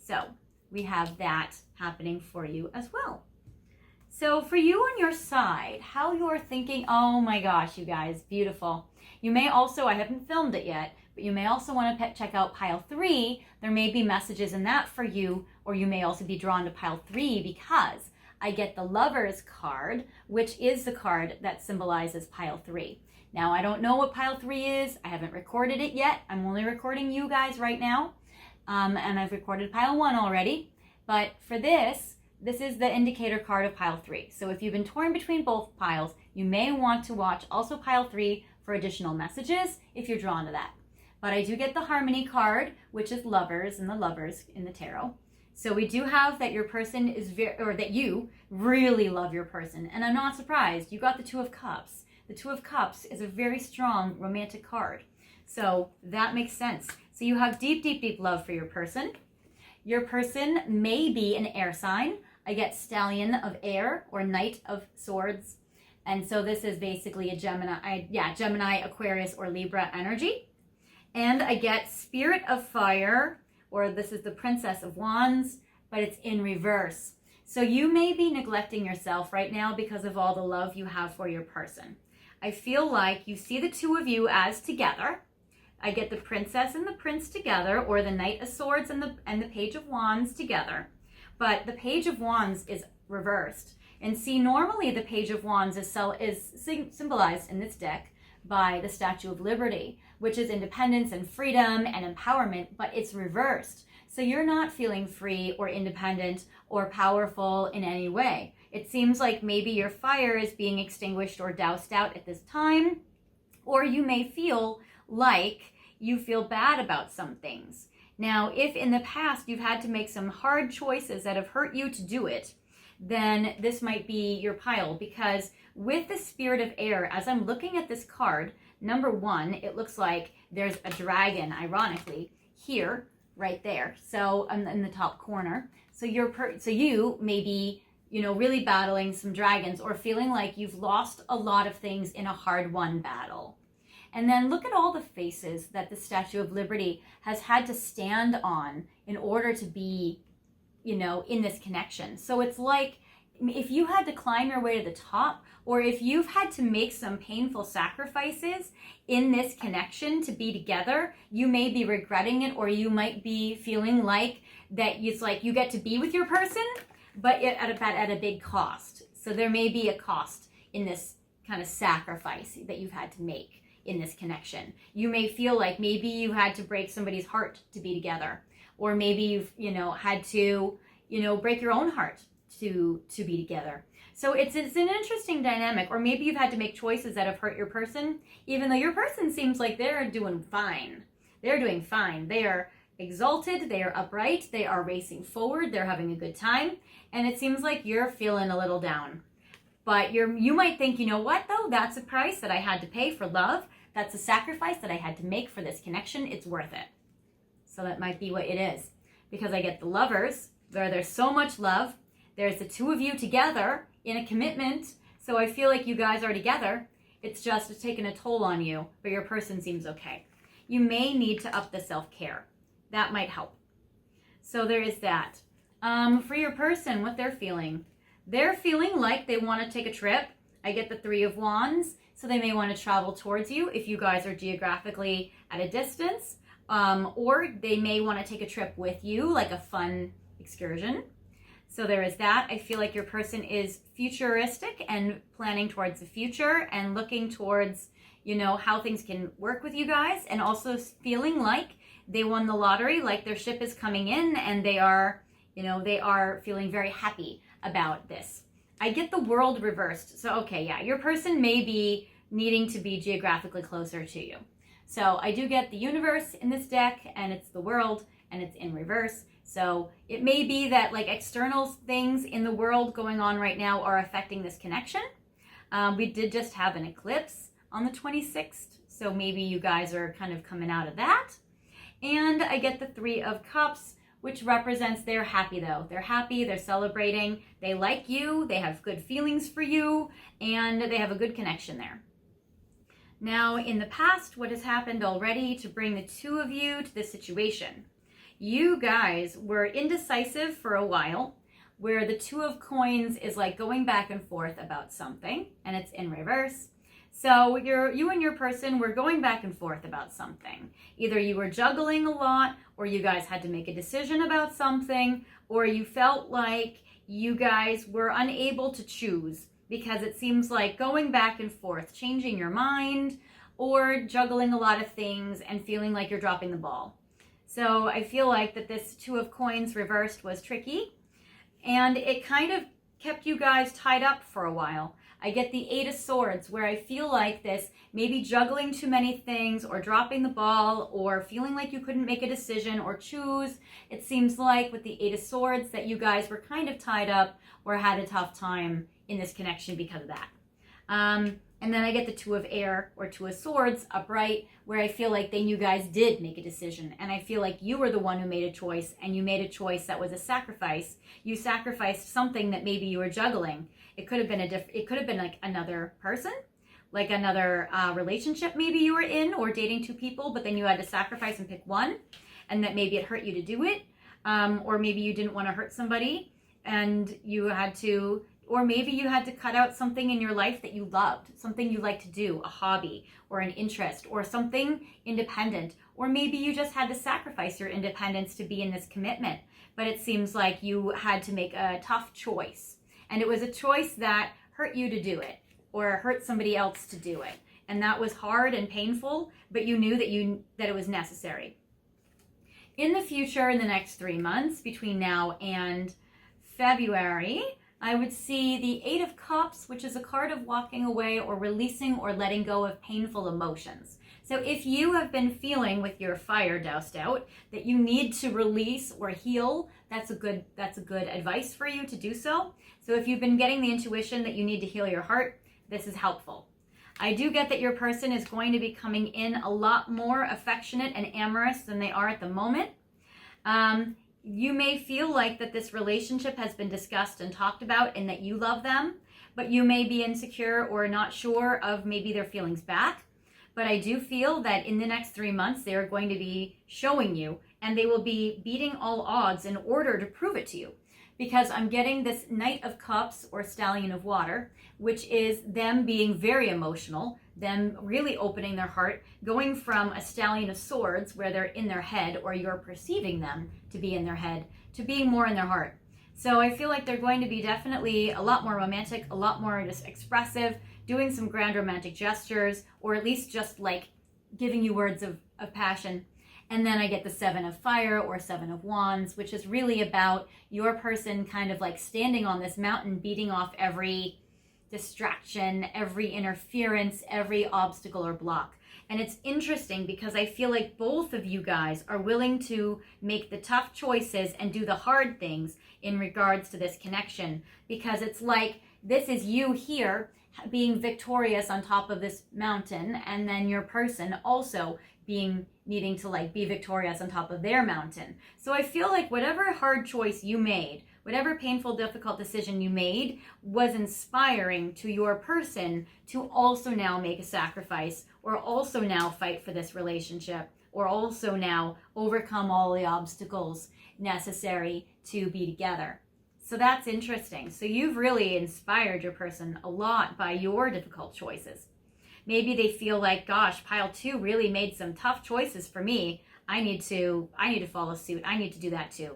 A: So we have that happening for you as well. So for you on your side, how you're thinking, oh my gosh, you guys, beautiful. You may also, I haven't filmed it yet, but you may also want to check out pile 3. There may be messages in that for you, or you may also be drawn to pile 3 because I get the Lovers card, which is the card that symbolizes pile 3. Now, I don't know what pile 3 is. I haven't recorded it yet. I'm only recording you guys right now. And I've recorded pile 1 already. But for this is the indicator card of pile 3. So if you've been torn between both piles, you may want to watch also pile 3 for additional messages if you're drawn to that. But I do get the Harmony card, which is Lovers and the Lovers in the tarot. So we do have that your person is that you really love your person. And I'm not surprised. You got the Two of Cups. The Two of Cups is a very strong romantic card. So that makes sense. So you have deep, deep, deep love for your person. Your person may be an air sign. I get Stallion of Air or Knight of Swords. And so this is basically a Gemini, Aquarius, or Libra energy. And I get Spirit of Fire, or this is the Princess of Wands, but it's in reverse. So you may be neglecting yourself right now because of all the love you have for your person. I feel like you see the 2 of you as together. I get the Princess and the Prince together, or the Knight of Swords and the Page of Wands together. But the Page of Wands is reversed. And see, normally the Page of Wands is symbolized in this deck by the Statue of Liberty, which is independence and freedom and empowerment, but it's reversed. So you're not feeling free or independent or powerful in any way. It seems like maybe your fire is being extinguished or doused out at this time, or you may feel like you feel bad about some things. Now, if in the past you've had to make some hard choices that have hurt you to do it, then this might be your pile, because with the Spirit of Air, as I'm looking at this card, number one, it looks like there's a dragon, ironically, here, right there. So in the top corner. So you may be, really battling some dragons, or feeling like you've lost a lot of things in a hard-won battle. And then look at all the faces that the Statue of Liberty has had to stand on in order to be, in this connection. So it's like if you had to climb your way to the top, or if you've had to make some painful sacrifices in this connection to be together, you may be regretting it, or you might be feeling like that it's like you get to be with your person, but at a big cost. So there may be a cost in this kind of sacrifice that you've had to make in this connection. You may feel like maybe you had to break somebody's heart to be together, or maybe you've had to break your own heart to be together. So it's an interesting dynamic. Or maybe you've had to make choices that have hurt your person, even though your person seems like they're doing fine. They're doing fine. They are exalted, they are upright, they are racing forward, they're having a good time, and it seems like you're feeling a little down. But you might think, you know what though, that's a price that I had to pay for love. That's a sacrifice that I had to make for this connection. It's worth it. So that might be what it is. Because I get the Lovers, where there's so much love. There's the two of you together in a commitment. So I feel like you guys are together. It's just taking a toll on you, but your person seems okay. You may need to up the self-care. That might help. So there is that. For your person, what they're feeling like they want to take a trip. I get the Three of Wands, so they may want to travel towards you if you guys are geographically at a distance, or they may want to take a trip with you, like a fun excursion. So there is that. I feel like your person is futuristic and planning towards the future and looking towards, how things can work with you guys, and also feeling like they won the lottery, like their ship is coming in and they are feeling very happy about this. I get the World reversed. So, okay, yeah, your person may be needing to be geographically closer to you. So I do get the Universe in this deck, and it's the World, and it's in reverse. So it may be that like external things in the world going on right now are affecting this connection. We did just have an eclipse on the 26th. So maybe you guys are kind of coming out of that. And I get the Three of Cups, which represents they're happy though. They're happy, they're celebrating, they like you, they have good feelings for you, and they have a good connection there. Now, in the past, what has happened already to bring the two of you to this situation? You guys were indecisive for a while, where the Two of Coins is like going back and forth about something, and it's in reverse. So you and your person were going back and forth about something. Either you were juggling a lot, or you guys had to make a decision about something, or you felt like you guys were unable to choose because it seems like going back and forth, changing your mind, or juggling a lot of things and feeling like you're dropping the ball. So I feel like that this Two of Coins reversed was tricky, and it kind of kept you guys tied up for a while. I get the Eight of Swords, where I feel like this, maybe juggling too many things or dropping the ball or feeling like you couldn't make a decision or choose. It seems like with the Eight of Swords that you guys were kind of tied up or had a tough time in this connection because of that. And then I get the Two of Air or Two of Swords upright, where I feel like then you guys did make a decision. And I feel like you were the one who made a choice, and you made a choice that was a sacrifice. You sacrificed something that maybe you were juggling. It could have been like another person, like another relationship maybe you were in, or dating two people, but then you had to sacrifice and pick one, and that maybe it hurt you to do it. Or maybe you didn't want to hurt somebody and you had to, or maybe you had to cut out something in your life that you loved, something you like to do, a hobby or an interest or something independent. Or maybe you just had to sacrifice your independence to be in this commitment, but it seems like you had to make a tough choice. And it was a choice that hurt you to do it or hurt somebody else to do it. And that was hard and painful, but you knew that it was necessary. In the future, in the next 3 months, between now and February, I would see the Eight of Cups, which is a card of walking away or releasing or letting go of painful emotions. So if you have been feeling with your fire doused out that you need to release or heal, that's a good advice for you to do so. So if you've been getting the intuition that you need to heal your heart, this is helpful. I do get that your person is going to be coming in a lot more affectionate and amorous than they are at the moment. You may feel like that this relationship has been discussed and talked about and that you love them, but you may be insecure or not sure of maybe their feelings back. But I do feel that in the next 3 months, they are going to be showing you, and they will be beating all odds in order to prove it to you. Because I'm getting this Knight of Cups or Stallion of Water, which is them being very emotional, them really opening their heart, going from a Stallion of Swords, where they're in their head, or you're perceiving them to be in their head, to being more in their heart. So I feel like they're going to be definitely a lot more romantic, a lot more just expressive, doing some grand romantic gestures, or at least just like giving you words of passion. And then I get the Seven of Fire or Seven of Wands, which is really about your person kind of like standing on this mountain, beating off every distraction, every interference, every obstacle or block. And it's interesting because I feel like both of you guys are willing to make the tough choices and do the hard things in regards to this connection, because it's like this is you here being victorious on top of this mountain, and then your person also needing to like be victorious on top of their mountain. So I feel like whatever hard choice you made, whatever painful, difficult decision you made was inspiring to your person to also now make a sacrifice, or also now fight for this relationship, or also now overcome all the obstacles necessary to be together. So that's interesting. So you've really inspired your person a lot by your difficult choices. Maybe they feel like, gosh, pile 2 really made some tough choices for me. I need to follow suit. I need to do that too.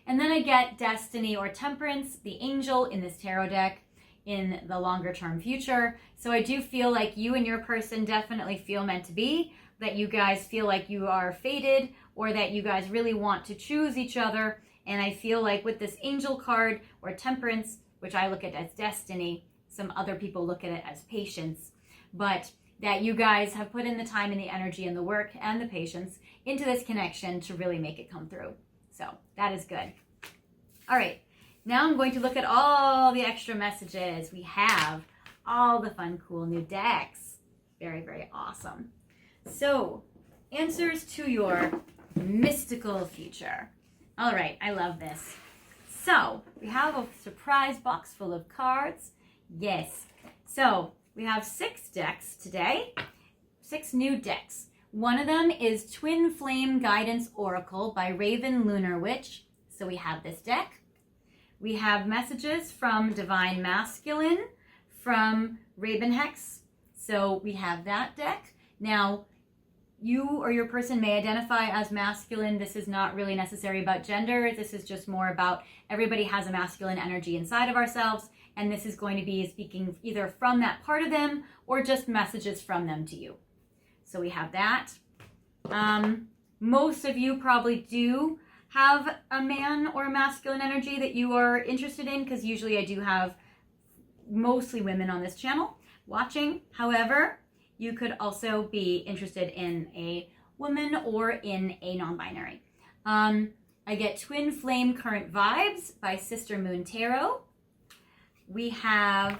A: And then I get Destiny or Temperance, the angel in this tarot deck, in the longer term future. So I do feel like you and your person definitely feel meant to be, that you guys feel like you are fated, or that you guys really want to choose each other. And I feel like with this angel card or Temperance, which I look at as destiny, some other people look at it as patience, but that you guys have put in the time and the energy and the work and the patience into this connection to really make it come through. So that is good. All right, now I'm going to look at all the extra messages. We have all the fun, cool new decks. Very, very awesome. So, answers to your mystical future. All right, I love this. So, we have a surprise box full of cards. Yes. So, we have 6 decks today, 6 new decks. One of them is Twin Flame Guidance Oracle by Raven Lunar Witch. So we have this deck. We have messages from Divine Masculine from Raven Hex. So we have that deck. Now, you or your person may identify as masculine. This is not really necessary about gender. This is just more about everybody has a masculine energy inside of ourselves. And this is going to be speaking either from that part of them or just messages from them to you. So we have that. Most of you probably do have a man or a masculine energy that you are interested in, because usually I do have mostly women on this channel watching. However, you could also be interested in a woman or in a non-binary. I get Twin Flame Current Vibes by Sister Moon Tarot. We have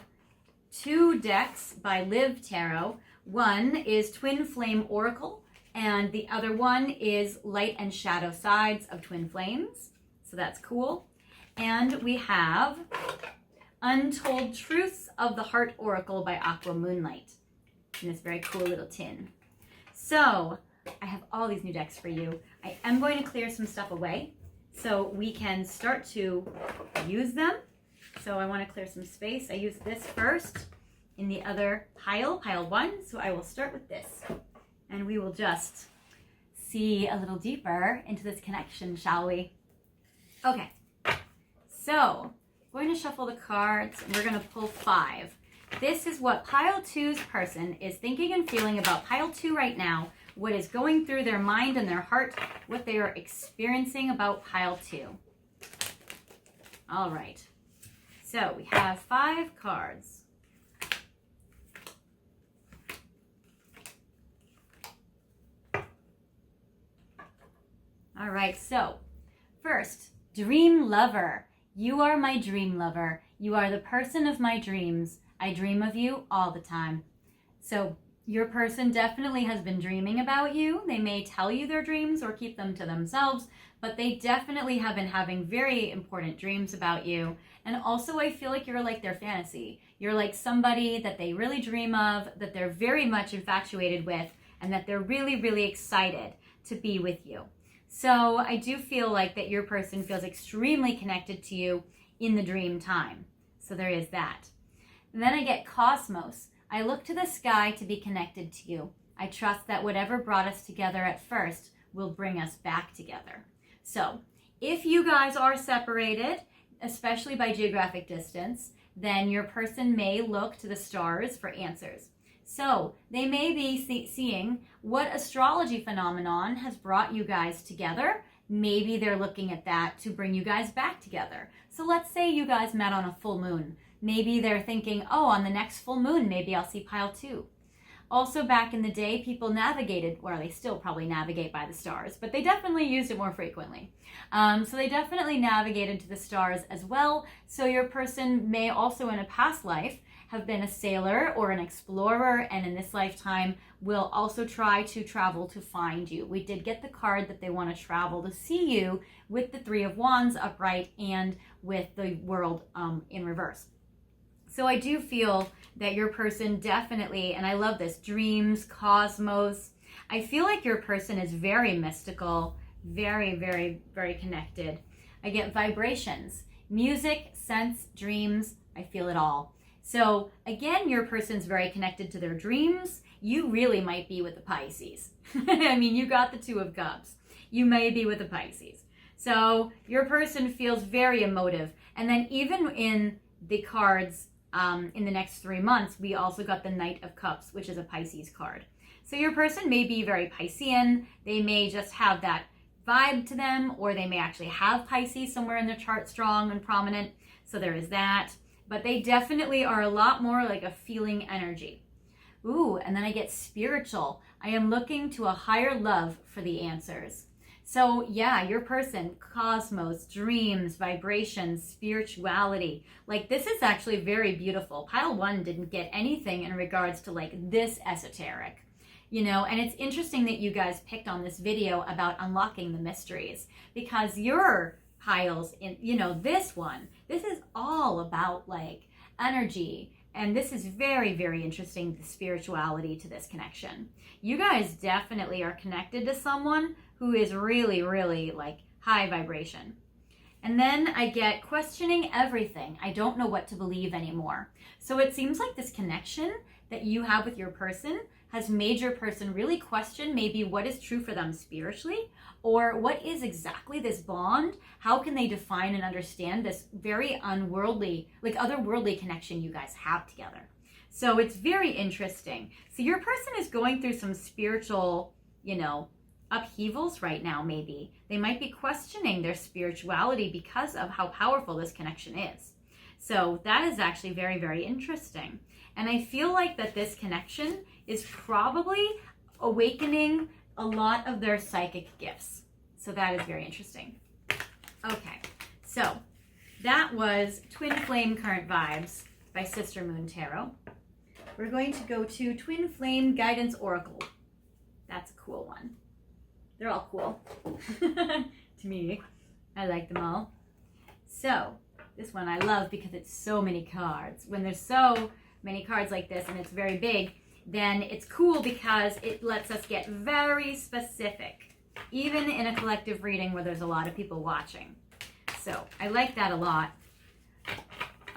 A: 2 decks by Liv Tarot. One is Twin Flame Oracle, and the other one is Light and Shadow Sides of Twin Flames. So that's cool. And we have Untold Truths of the Heart Oracle by Aqua Moonlight in this very cool little tin. So I have all these new decks for you. I am going to clear some stuff away so we can start to use them. So I want to clear some space. I use this first in the other pile 1. So I will start with this, and we will just see a little deeper into this connection, shall we? Okay, so I'm going to shuffle the cards, and we're going to pull 5. This is what pile 2's person is thinking and feeling about pile 2 right now, what is going through their mind and their heart, what they are experiencing about pile 2. All right. So we have 5 cards. All right, so first, dream lover. You are my dream lover. You are the person of my dreams. I dream of you all the time. So your person definitely has been dreaming about you. They may tell you their dreams or keep them to themselves, but they definitely have been having very important dreams about you. And also I feel like you're like their fantasy. You're like somebody that they really dream of, that they're very much infatuated with, and that they're really, really excited to be with you. So I do feel like that your person feels extremely connected to you in the dream time. So there is that. And then I get cosmos. I look to the sky to be connected to you. I trust that whatever brought us together at first will bring us back together. So if you guys are separated, especially by geographic distance, then your person may look to the stars for answers. So they may be seeing what astrology phenomenon has brought you guys together. Maybe they're looking at that to bring you guys back together. So let's say you guys met on a full moon. Maybe they're thinking, oh, on the next full moon, maybe I'll see pile 2. Also, back in the day, people navigated, well, they still probably navigate by the stars, but they definitely used it more frequently. So they definitely navigated to the stars as well. So your person may also in a past life have been a sailor or an explorer, and in this lifetime will also try to travel to find you. We did get the card that they want to travel to see you with the 3 of Wands upright and with the world in reverse. So I do feel that your person definitely, and I love this, dreams, cosmos. I feel like your person is very mystical, very, very, very connected. I get vibrations, music, sense, dreams. I feel it all. So again, your person's very connected to their dreams. You really might be with the Pisces. I mean, you got the 2 of Cups. You may be with the Pisces. So your person feels very emotive. And then even in the cards in the next 3 months, we also got the Knight of Cups, which is a Pisces card. So your person may be very Piscean. They may just have that vibe to them, or they may actually have Pisces somewhere in their chart strong and prominent. So there is that. But they definitely are a lot more like a feeling energy. Ooh, and then I get spiritual. I am looking to a higher love for the answers. So yeah, your person, cosmos, dreams, vibrations, spirituality. Like this is actually very beautiful. Pile 1 didn't get anything in regards to like this esoteric, you know, and it's interesting that you guys picked on this video about unlocking the mysteries, because your piles in, you know, this is all about like energy. And this is very, very interesting, the spirituality to this connection. You guys definitely are connected to someone who is really, really like high vibration. And then I get questioning everything. I don't know what to believe anymore. So it seems like this connection that you have with your person has made your person really question maybe what is true for them spiritually, or what is exactly this bond? How can they define and understand this very unworldly, like otherworldly connection you guys have together? So it's very interesting. So your person is going through some spiritual, you know, upheavals right now. Maybe they might be questioning their spirituality because of how powerful this connection is. So that is actually very, very interesting. And I feel like that this connection is probably awakening a lot of their psychic gifts. So that is very interesting. Okay, so that was Twin Flame Current Vibes by Sister Moon Tarot. We're going to go to Twin Flame Guidance Oracle. That's a cool one. They're all cool to me. I like them all. So this one I love because it's so many cards. When there's so many cards like this and it's very big, then it's cool because it lets us get very specific, even in a collective reading where there's a lot of people watching. So I like that a lot.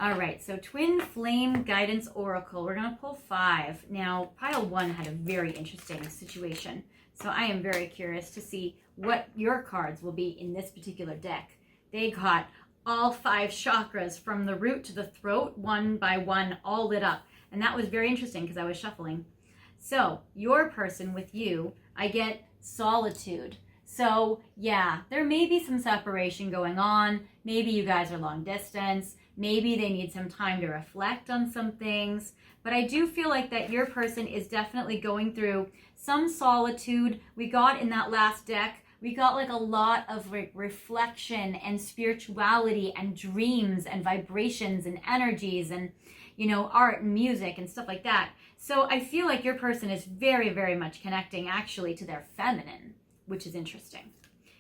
A: All right, so Twin Flame Guidance Oracle. We're gonna pull 5. Now, pile 1 had a very interesting situation. So I am very curious to see what your cards will be in this particular deck. They got all 5 chakras from the root to the throat, one by one, all lit up. And that was very interesting because I was shuffling. So your person with you, I get solitude. So yeah, there may be some separation going on. Maybe you guys are long distance. Maybe they need some time to reflect on some things. But I do feel like that your person is definitely going through some solitude. We got in that last deck We got like a lot of like reflection and spirituality and dreams and vibrations and energies and, you know, art and music and stuff like that. So I feel like your person is very, very much connecting actually to their feminine, which is interesting.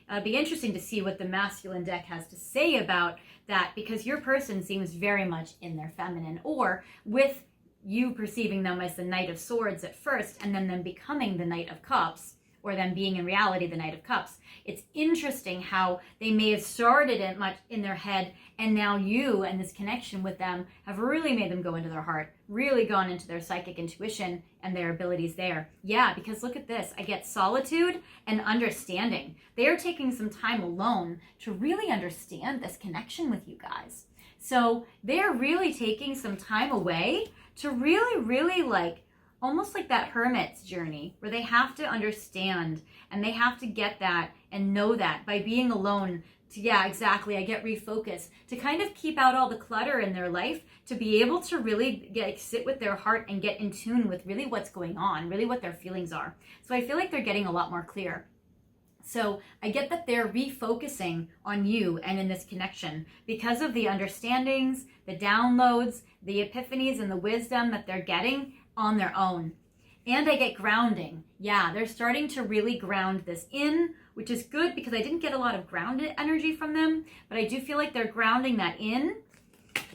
A: It'd be interesting to see what the masculine deck has to say about that, because your person seems very much in their feminine, or with you perceiving them as the Knight of Swords at first and then them becoming the Knight of Cups, or them being in reality the Knight of Cups. It's interesting how they may have started it much in their head, and now you and this connection with them have really made them go into their heart, really gone into their psychic intuition and their abilities there. Yeah, because look at this. I get solitude and understanding. They are taking some time alone to really understand this connection with you guys. So they're really taking some time away to really, really like, almost like that hermit's journey where they have to understand and they have to get that and know that by being alone to, yeah, exactly, I get refocused, to kind of keep out all the clutter in their life, to be able to really sit with their heart and get in tune with really what's going on, really what their feelings are. So I feel like they're getting a lot more clear. So I get that they're refocusing on you and in this connection because of the understandings, the downloads, the epiphanies, and the wisdom that they're getting on their own. And I get grounding. Yeah, they're starting to really ground this in, which is good because I didn't get a lot of grounded energy from them, but I do feel like they're grounding that in.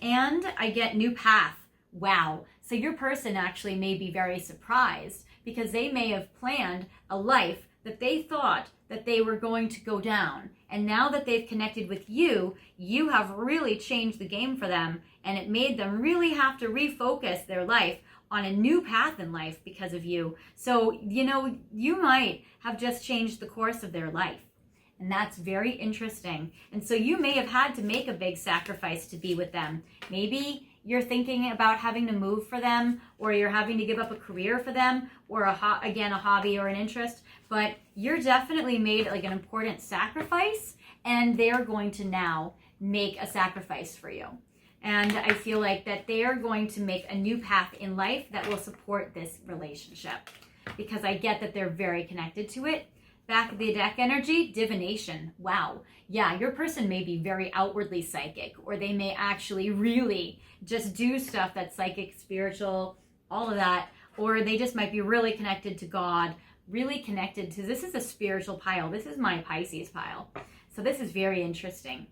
A: And I get new path. Wow. So your person actually may be very surprised because they may have planned a life that they thought that they were going to go down. And now that they've connected with you, you have really changed the game for them, and it made them really have to refocus their life on a new path in life because of you. So, you know, you might have just changed the course of their life. And that's very interesting. And so you may have had to make a big sacrifice to be with them. Maybe you're thinking about having to move for them, or you're having to give up a career for them, or a hobby or an interest. But you're definitely made like an important sacrifice, and they're going to now make a sacrifice for you. And I feel like that they are going to make a new path in life that will support this relationship, because I get that they're very connected to it. Back of the deck energy, divination. Wow. Yeah, your person may be very outwardly psychic, or they may actually really just do stuff that's psychic, spiritual, all of that. Or they just might be really connected to God, really connected to, this is a spiritual pile. This is my Pisces pile. So this is very interesting.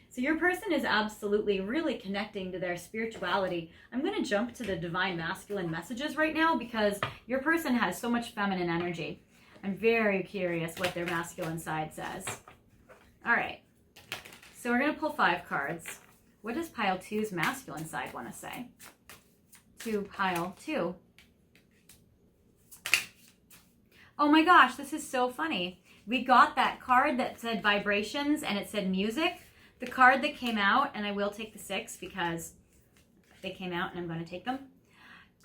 A: So your person is absolutely really connecting to their spirituality. I'm going to jump to the divine masculine messages right now because your person has so much feminine energy. I'm very curious what their masculine side says. All right. So we're going to pull 5 cards. What does pile 2's masculine side want to say? To pile 2. Oh my gosh, this is so funny. We got that card that said vibrations and it said music. The card that came out, and I will take the 6 because they came out and I'm going to take them.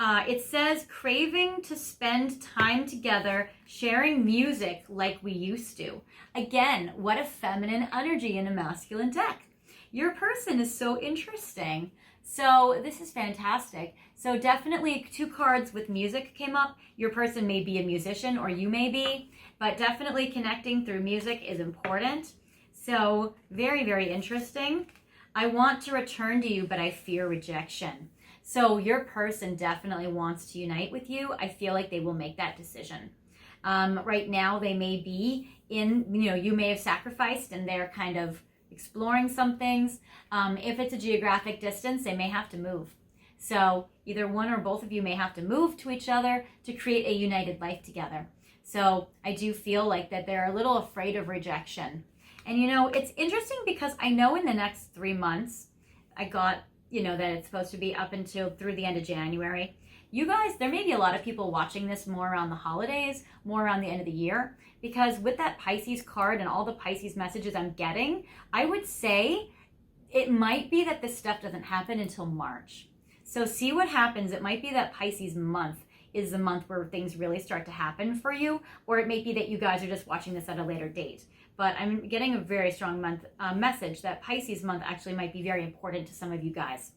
A: It says craving to spend time together, sharing music like we used to. Again, what a feminine energy in a masculine deck. Your person is so interesting. So this is fantastic. So definitely 2 cards with music came up. Your person may be a musician, or you may be, but definitely connecting through music is important. So very, very interesting. I want to return to you, but I fear rejection. So your person definitely wants to unite with you. I feel like they will make that decision. Right now, they may be in, you may have sacrificed and they're kind of exploring some things. If it's a geographic distance, they may have to move. So either one or both of you may have to move to each other to create a united life together. So I do feel like that they're a little afraid of rejection. And it's interesting because I know in the next 3 months, I got, that it's supposed to be up until through the end of January. You guys, there may be a lot of people watching this more around the holidays, more around the end of the year, because with that Pisces card and all the Pisces messages I'm getting, I would say it might be that this stuff doesn't happen until March. So see what happens. It might be that Pisces month is the month where things really start to happen for you, or it may be that you guys are just watching this at a later date. But I'm getting a very strong message that Pisces month actually might be very important to some of you guys.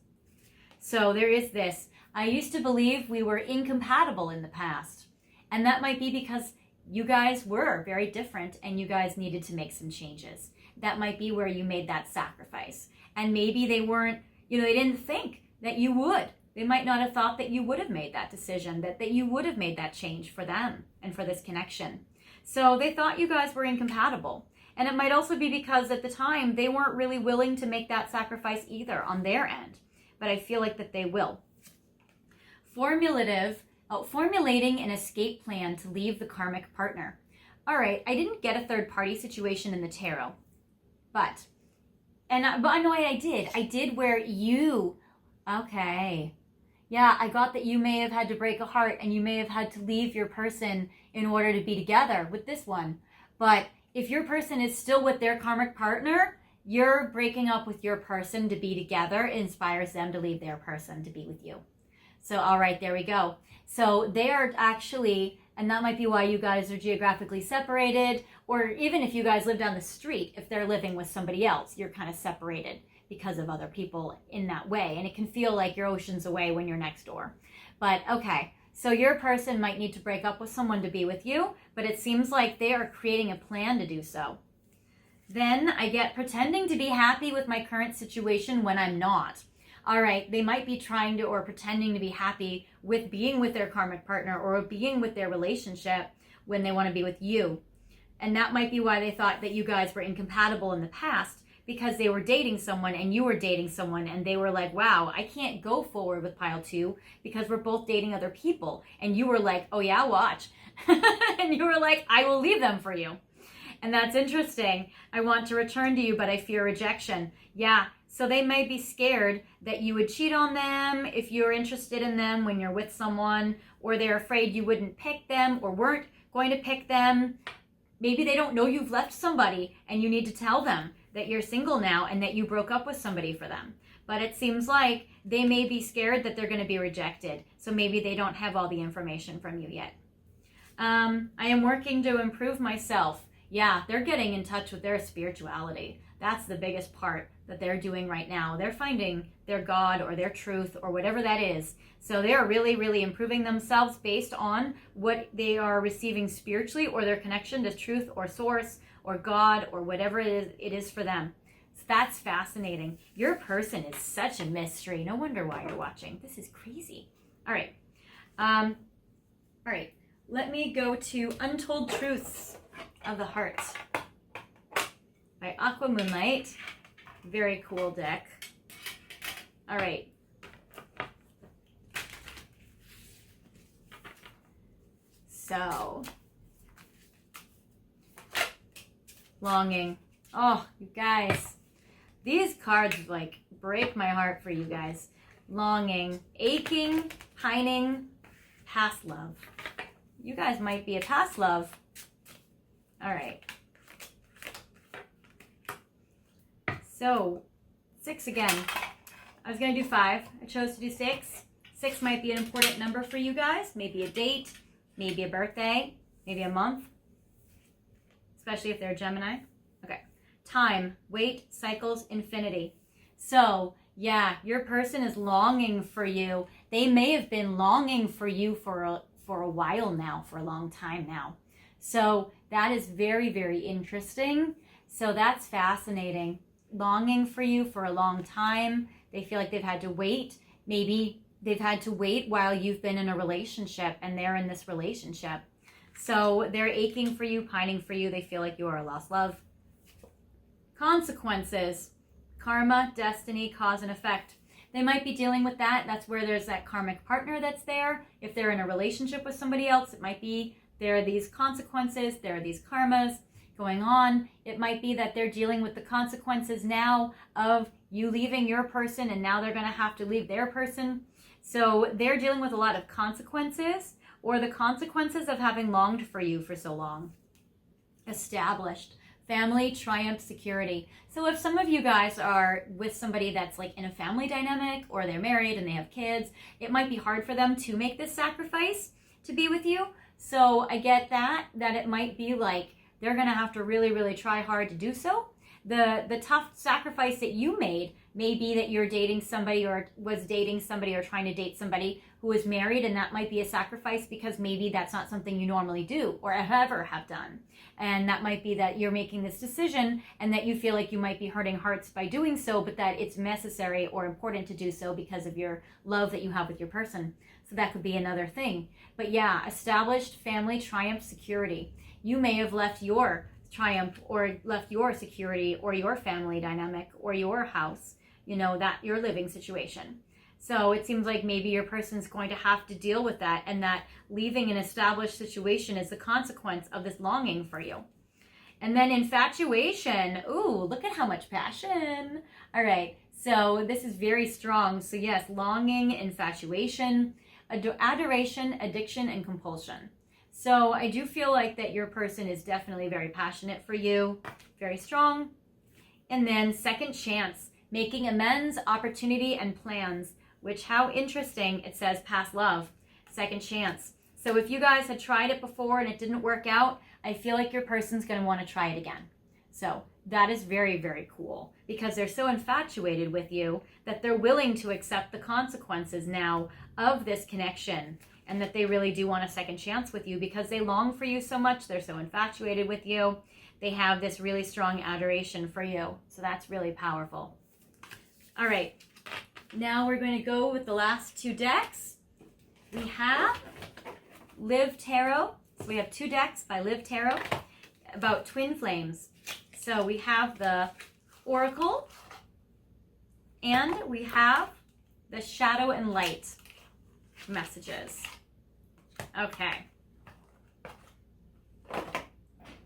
A: So there is this. I used to believe we were incompatible in the past. And that might be because you guys were very different and you guys needed to make some changes. That might be where you made that sacrifice. And maybe they weren't, they didn't think that you would. They might not have thought that you would have made that decision, that you would have made that change for them and for this connection. So they thought you guys were incompatible. And it might also be because at the time they weren't really willing to make that sacrifice either on their end. But I feel like that they will. Formulating an escape plan to leave the karmic partner. All right, I didn't get a third party situation in the tarot. But I know I did. I did where you, okay. Yeah, I got that you may have had to break a heart and you may have had to leave your person in order to be together with this one. But if your person is still with their karmic partner, you're breaking up with your person to be together. It inspires them to leave their person to be with you. So, all right, there we go. So they are actually, and that might be why you guys are geographically separated, or even if you guys live down the street, if they're living with somebody else, you're kind of separated because of other people in that way. And it can feel like you're oceans away when you're next door. But okay, so your person might need to break up with someone to be with you, but it seems like they are creating a plan to do so. Then I get pretending to be happy with my current situation when I'm not. All right, they might be trying to or pretending to be happy with being with their karmic partner or being with their relationship when they want to be with you. And that might be why they thought that you guys were incompatible in the past, because they were dating someone and you were dating someone and they were like, wow, I can't go forward with pile 2 because we're both dating other people. And you were like, oh yeah, watch. And you were like, I will leave them for you. And that's interesting. I want to return to you, but I fear rejection. Yeah, so they may be scared that you would cheat on them if you're interested in them when you're with someone, or they're afraid you wouldn't pick them or weren't going to pick them. Maybe they don't know you've left somebody and you need to tell them that you're single now and that you broke up with somebody for them. But it seems like they may be scared that they're going to be rejected. So maybe they don't have all the information from you yet. I am working to improve myself. Yeah, they're getting in touch with their spirituality. That's the biggest part that they're doing right now. They're finding their God or their truth or whatever that is. So they are really, really improving themselves based on what they are receiving spiritually or their connection to truth or source or God or whatever it is for them. So that's fascinating. Your person is such a mystery. No wonder why you're watching. This is crazy. All right. All right. Let me go to Untold Truths of the Heart by Aqua Moonlight. Very cool deck. All right. So, longing. Oh, you guys. These cards like break my heart for you guys. Longing, aching, pining, past love. You guys might be a past love. All right. So, 6 again. I was going to do 5. I chose to do 6. 6 might be an important number for you guys. Maybe a date, maybe a birthday, maybe a month. Especially if they're a Gemini. Okay. Time, weight, cycles, infinity. So, yeah, your person is longing for you. They may have been longing for you for a while now, for a long time now. So that is very, very interesting. So that's fascinating. Longing for you for a long time. They feel like they've had to wait. Maybe they've had to wait while you've been in a relationship and they're in this relationship. So they're aching for you, pining for you. They feel like you are a lost love. Consequences. Karma, destiny, cause and effect. They might be dealing with that. That's where there's that karmic partner that's there. If they're in a relationship with somebody else, it might be there are these consequences, there are these karmas going on. It might be that they're dealing with the consequences now of you leaving your person and now they're going to have to leave their person. So they're dealing with a lot of consequences or the consequences of having longed for you for so long. Established. Family, triumph, security. So if some of you guys are with somebody that's like in a family dynamic or they're married and they have kids, it might be hard for them to make this sacrifice to be with you. So I get that it might be like they're going to have to really, really try hard to do so. The tough sacrifice that you made Maybe that you're dating somebody or was dating somebody or trying to date somebody who is married, and that might be a sacrifice because maybe that's not something you normally do or ever have done. And that might be that you're making this decision and that you feel like you might be hurting hearts by doing so, but that it's necessary or important to do so because of your love that you have with your person. So that could be another thing. But yeah, established family, triumph, security. You may have left your triumph or left your security or your family dynamic or your house, that your living situation. So it seems like maybe your person's going to have to deal with that, and that leaving an established situation is the consequence of this longing for you. And then infatuation. Ooh, look at how much passion. All right, so this is very strong. So yes, longing, infatuation, adoration, addiction, and compulsion. So I do feel like that your person is definitely very passionate for you, very strong. And then second chance, making amends, opportunity, and plans, which how interesting, it says past love, second chance. So if you guys had tried it before and it didn't work out, I feel like your person's going to want to try it again. So that is very, very cool because they're so infatuated with you that they're willing to accept the consequences now of this connection, and that they really do want a second chance with you because they long for you so much. They're so infatuated with you. They have this really strong adoration for you. So that's really powerful. All right. Now we're going to go with the last two decks. We have Liv Tarot. So we have two decks by Liv Tarot about twin flames. So we have the Oracle and we have the Shadow and Light messages. Okay.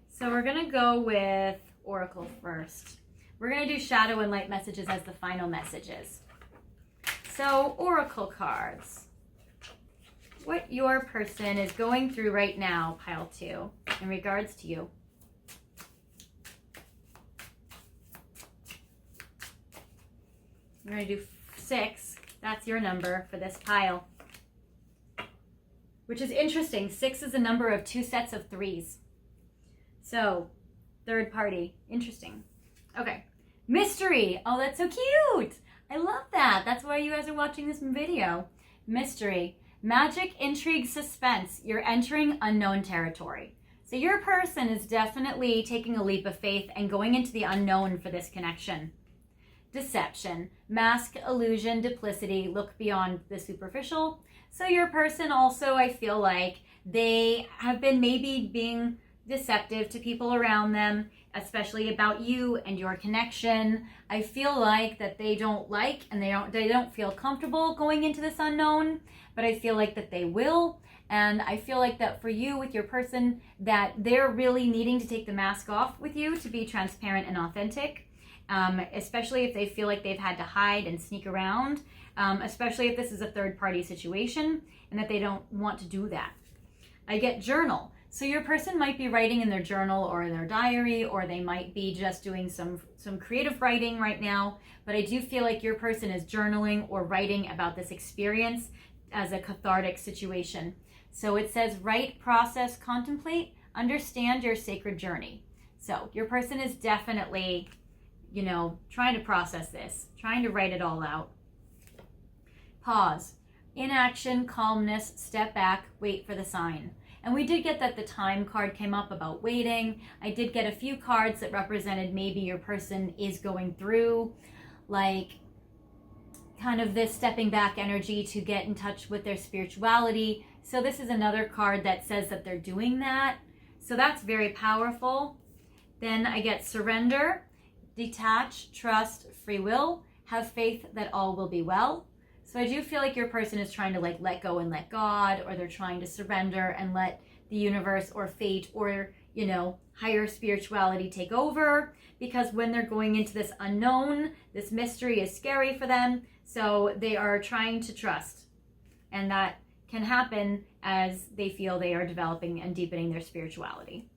A: So we're going to go with Oracle first. We're going to do Shadow and Light messages as the final messages. So Oracle cards. What your person is going through right now, pile 2, in regards to you. We're going to do 6. That's your number for this pile. Which is interesting. 6 is a number of 2 sets of 3s. So, third party. Interesting. Okay. Mystery. Oh, that's so cute. I love that. That's why you guys are watching this video. Mystery. Magic, intrigue, suspense. You're entering unknown territory. So your person is definitely taking a leap of faith and going into the unknown for this connection. Deception. Mask, illusion, duplicity. Look beyond the superficial. So your person also, I feel like they have been maybe being deceptive to people around them, especially about you and your connection. I feel like that they don't like and they don't feel comfortable going into this unknown, but I feel like that they will. And I feel like that for you with your person, that they're really needing to take the mask off with you to be transparent and authentic, especially if they feel like they've had to hide and sneak around, especially if this is a third-party situation and that they don't want to do that. I get journal. So your person might be writing in their journal or in their diary, or they might be just doing some creative writing right now. But I do feel like your person is journaling or writing about this experience as a cathartic situation. So it says, write, process, contemplate, understand your sacred journey. So your person is definitely, trying to process this, trying to write it all out. Pause. Inaction, calmness, step back, wait for the sign. And we did get that the time card came up about waiting. I did get a few cards that represented maybe your person is going through like kind of this stepping back energy to get in touch with their spirituality. So this is another card that says that they're doing that. So that's very powerful. Then I get surrender, detach, trust, free will, have faith that all will be well. So I do feel like your person is trying to let go and let God, or they're trying to surrender and let the universe or fate or, higher spirituality take over, because when they're going into this unknown, this mystery is scary for them. So they are trying to trust, and that can happen as they feel they are developing and deepening their spirituality.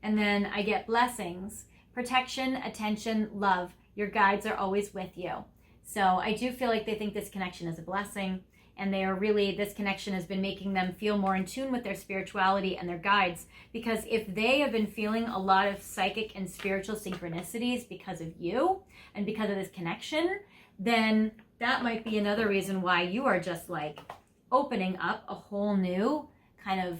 A: And then I get blessings, protection, attention, love. Your guides are always with you. So I do feel like they think this connection is a blessing, and they are really, this connection has been making them feel more in tune with their spirituality and their guides, because if they have been feeling a lot of psychic and spiritual synchronicities because of you and because of this connection, then that might be another reason why you are just like opening up a whole new kind of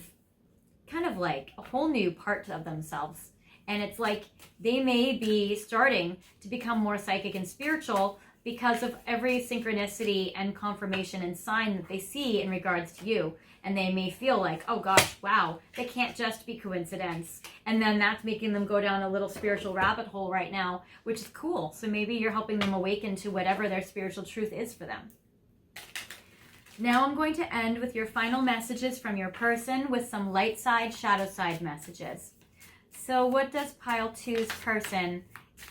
A: like a whole new part of themselves. And it's like they may be starting to become more psychic and spiritual because of every synchronicity and confirmation and sign that they see in regards to you. And they may feel like, oh gosh, wow, that can't just be coincidence. And then that's making them go down a little spiritual rabbit hole right now, which is cool. So maybe you're helping them awaken to whatever their spiritual truth is for them. Now I'm going to end with your final messages from your person with some light side, shadow side messages. So what does pile 2's person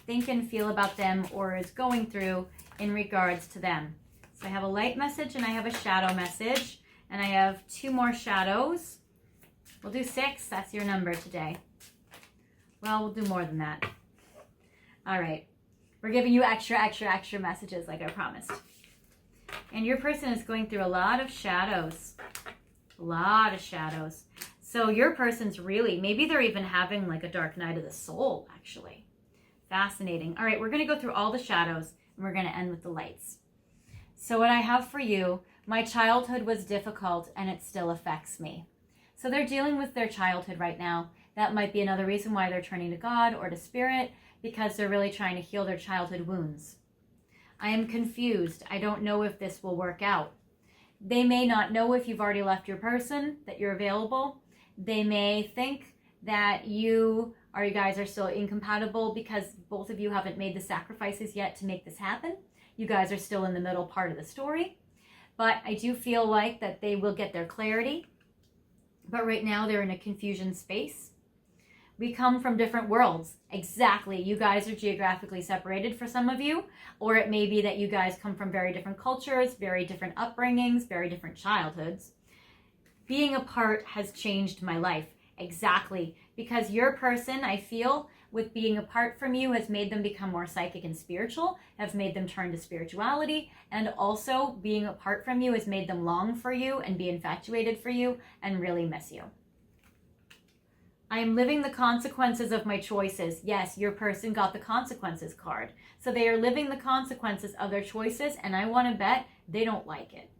A: think and feel about them or is going through in regards to them? So I have a light message and I have a shadow message, and I have 2 more shadows. We'll do 6. That's your number today. Well, we'll do more than that. All right. We're giving you extra messages like I promised. And your person is going through a lot of shadows. A lot of shadows. So your person's really, maybe they're even having like a dark night of the soul, actually. Fascinating. All right, we're going to go through all the shadows and we're going to end with the lights. So what I have for you, my childhood was difficult and it still affects me. So they're dealing with their childhood right now. That might be another reason why they're turning to God or to Spirit, because they're really trying to heal their childhood wounds. I am confused. I don't know if this will work out. They may not know if you've already left your person, that you're available. They may think that you guys are still incompatible because both of you haven't made the sacrifices yet to make this happen. You guys are still in the middle part of the story. But I do feel like that they will get their clarity. But right now they're in a confusion space. We come from different worlds. Exactly. You guys are geographically separated for some of you, or it may be that you guys come from very different cultures, very different upbringings, very different childhoods. Being apart has changed my life. Exactly. Because your person, I feel, with being apart from you has made them become more psychic and spiritual, has made them turn to spirituality, and also being apart from you has made them long for you and be infatuated for you and really miss you. I am living the consequences of my choices. Yes, your person got the consequences card. So they are living the consequences of their choices, and I want to bet they don't like it.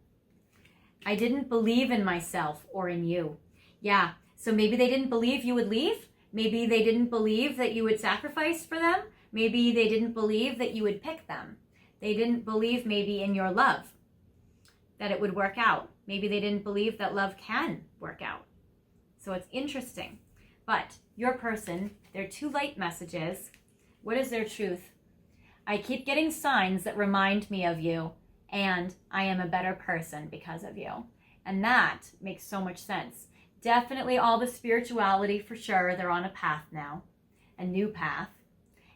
A: I didn't believe in myself or in you. Yeah, so maybe they didn't believe you would leave. Maybe they didn't believe that you would sacrifice for them. Maybe they didn't believe that you would pick them. They didn't believe maybe in your love, that it would work out. Maybe they didn't believe that love can work out. So it's interesting. But your person, their 2 light messages, what is their truth? I keep getting signs that remind me of you, and I am a better person because of you. And that makes so much sense. Definitely all the spirituality for sure. They're on a path now, a new path.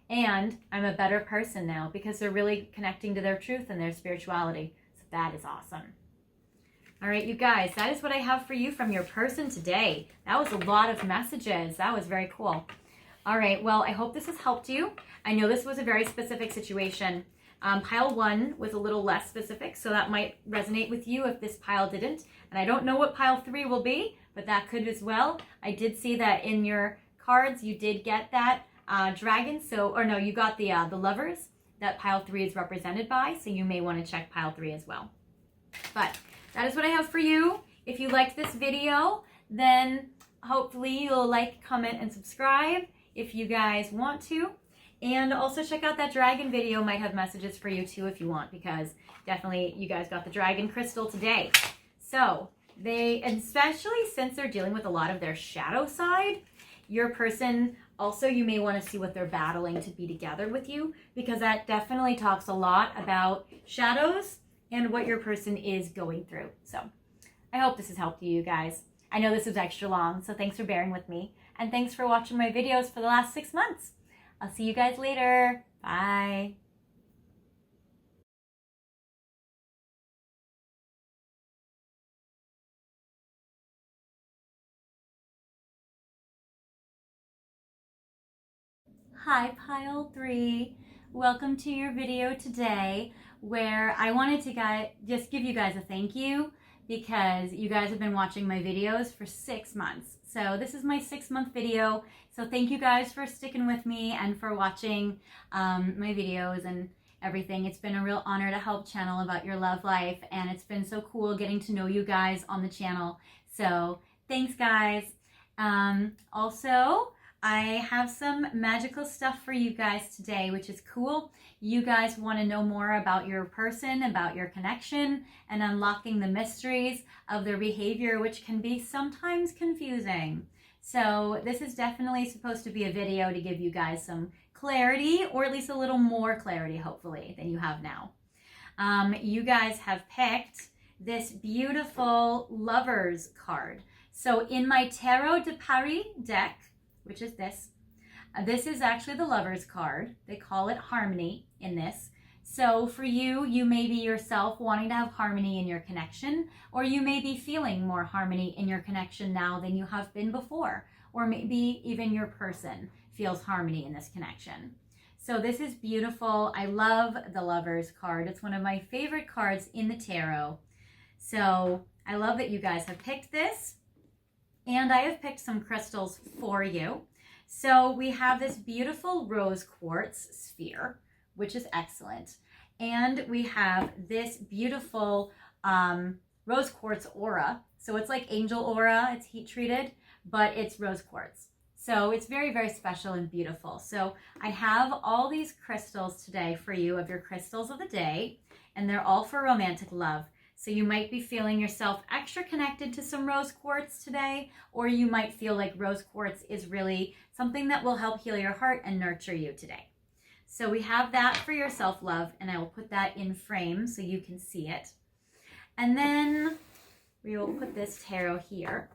A: And I'm a better person now because they're really connecting to their truth and their spirituality. So that is awesome. All right, you guys, that is what I have for you from your person today. That was a lot of messages. That was very cool. All right, well, I hope this has helped you. I know this was a very specific situation. Pile 1 was a little less specific, so that might resonate with you if this pile didn't. And I don't know what pile 3 will be, but that could as well. I did see that in your cards, you did get that dragon. So, or no, you got the lovers that pile 3 is represented by. So you may want to check pile 3 as well. But that is what I have for you. If you liked this video, then hopefully you'll like, comment, and subscribe if you guys want to. And also check out that dragon video. Might have messages for you too if you want, because definitely you guys got the dragon crystal today. So they, especially since they're dealing with a lot of their shadow side, your person also, you may want to see what they're battling to be together with you, because that definitely talks a lot about shadows and what your person is going through. So I hope this has helped you guys. I know this was extra long, so thanks for bearing with me. And thanks for watching my videos for the last 6 months. I'll see you guys later. Bye. Hi, pile 3. Welcome to your video today, where I wanted to just give you guys a thank you, because you guys have been watching my videos for 6 months. So this is my 6-month video. So thank you guys for sticking with me and for watching my videos and everything. It's been a real honor to help channel about your love life, and it's been so cool getting to know you guys on the channel. So thanks, guys. Also, I have some magical stuff for you guys today, which is cool. You guys want to know more about your person, about your connection, and unlocking the mysteries of their behavior, which can be sometimes confusing. So this is definitely supposed to be a video to give you guys some clarity, or at least a little more clarity, hopefully, than you have now. You guys have picked this beautiful Lovers card. So in my Tarot de Paris deck, which is this is actually the Lovers card. They call it Harmony in this. So for you, you may be yourself wanting to have harmony in your connection, or you may be feeling more harmony in your connection now than you have been before, or maybe even your person feels harmony in this connection. So this is beautiful. I love the Lovers card. It's one of my favorite cards in the tarot. So I love that you guys have picked this. And I have picked some crystals for you. So we have this beautiful rose quartz sphere, which is excellent. And we have this beautiful rose quartz aura. So it's like angel aura, it's heat treated, but it's rose quartz. So it's very, very special and beautiful. So I have all these crystals today for you of your crystals of the day, and they're all for romantic love. So you might be feeling yourself extra connected to some rose quartz today, or you might feel like rose quartz is really something that will help heal your heart and nurture you today. So we have that for your self-love, and I will put that in frame so you can see it. And then we will put this tarot here.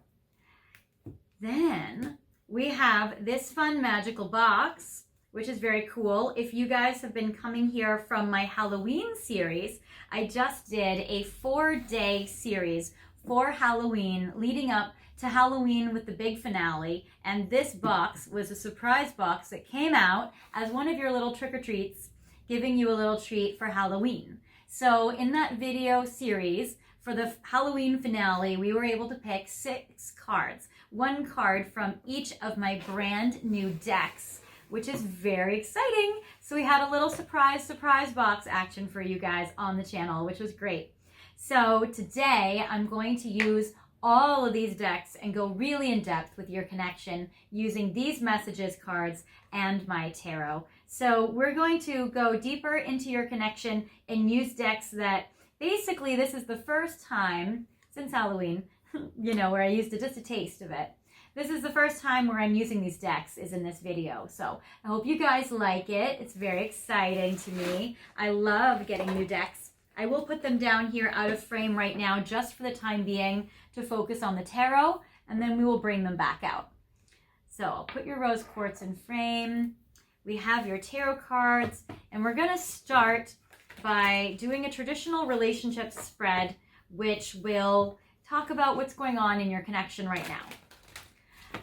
A: Then we have this fun magical box, which is very cool. If you guys have been coming here from my Halloween series, I just did a 4-day series for Halloween leading up to Halloween with the big finale. And this box was a surprise box that came out as one of your little trick-or-treats, giving you a little treat for Halloween. So in that video series, for the Halloween finale, we were able to pick 6 cards, 1 card from each of my brand new decks, which is very exciting. So we had a little surprise box action for you guys on the channel, which was great. So today I'm going to use all of these decks and go really in depth with your connection using these messages cards and my tarot. So we're going to go deeper into your connection and use decks that basically this is the first time since Halloween, you know, where I used just a taste of it. This is the first time where I'm using these decks is in this video. So I hope you guys like it. It's very exciting to me. I love getting new decks. I will put them down here out of frame right now just for the time being to focus on the tarot, and then we will bring them back out. So I'll put your rose quartz in frame. We have your tarot cards, and we're gonna start by doing a traditional relationship spread, which will talk about what's going on in your connection right now.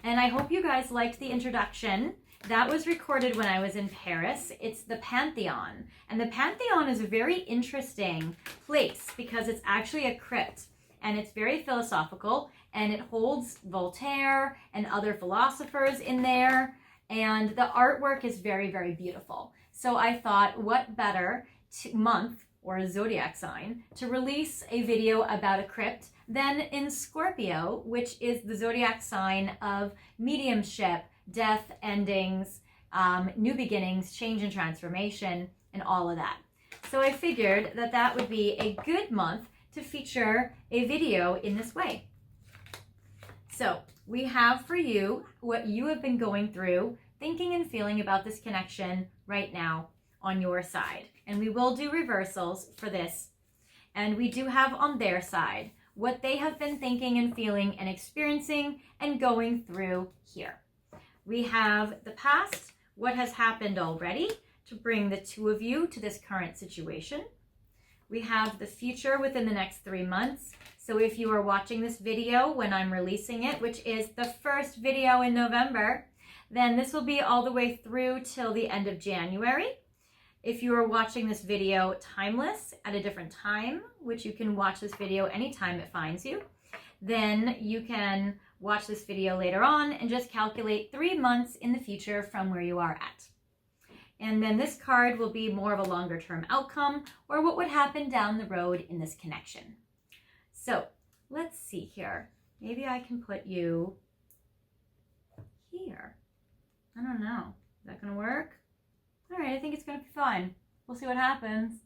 A: And I hope you guys liked the introduction. That was recorded when I was in Paris. It's the Pantheon. And the Pantheon is a very interesting place because it's actually a crypt, and it's very philosophical, and it holds Voltaire and other philosophers in there. And the artwork is very, very beautiful. So I thought, what better month or a zodiac sign to release a video about a crypt than in Scorpio, which is the zodiac sign of mediumship, death, endings, new beginnings, change and transformation, and all of that. So I figured that that would be a good month to feature a video in this way. So we have for you what you have been going through, thinking and feeling about this connection right now on your side. And we will do reversals for this. And we do have on their side what they have been thinking and feeling and experiencing and going through here. We have the past, what has happened already to bring the two of you to this current situation. We have the future within the next 3 months. So if you are watching this video when I'm releasing it, which is the first video in November, then this will be all the way through till the end of January. If you are watching this video timeless at a different time, which you can watch this video anytime it finds you, then you can watch this video later on and just calculate 3 months in the future from where you are at. And then this card will be more of a longer term outcome or what would happen down the road in this connection. So let's see here. Maybe I can put you here. I don't know. Is that going to work? All right, I think it's going to be fine. We'll see what happens.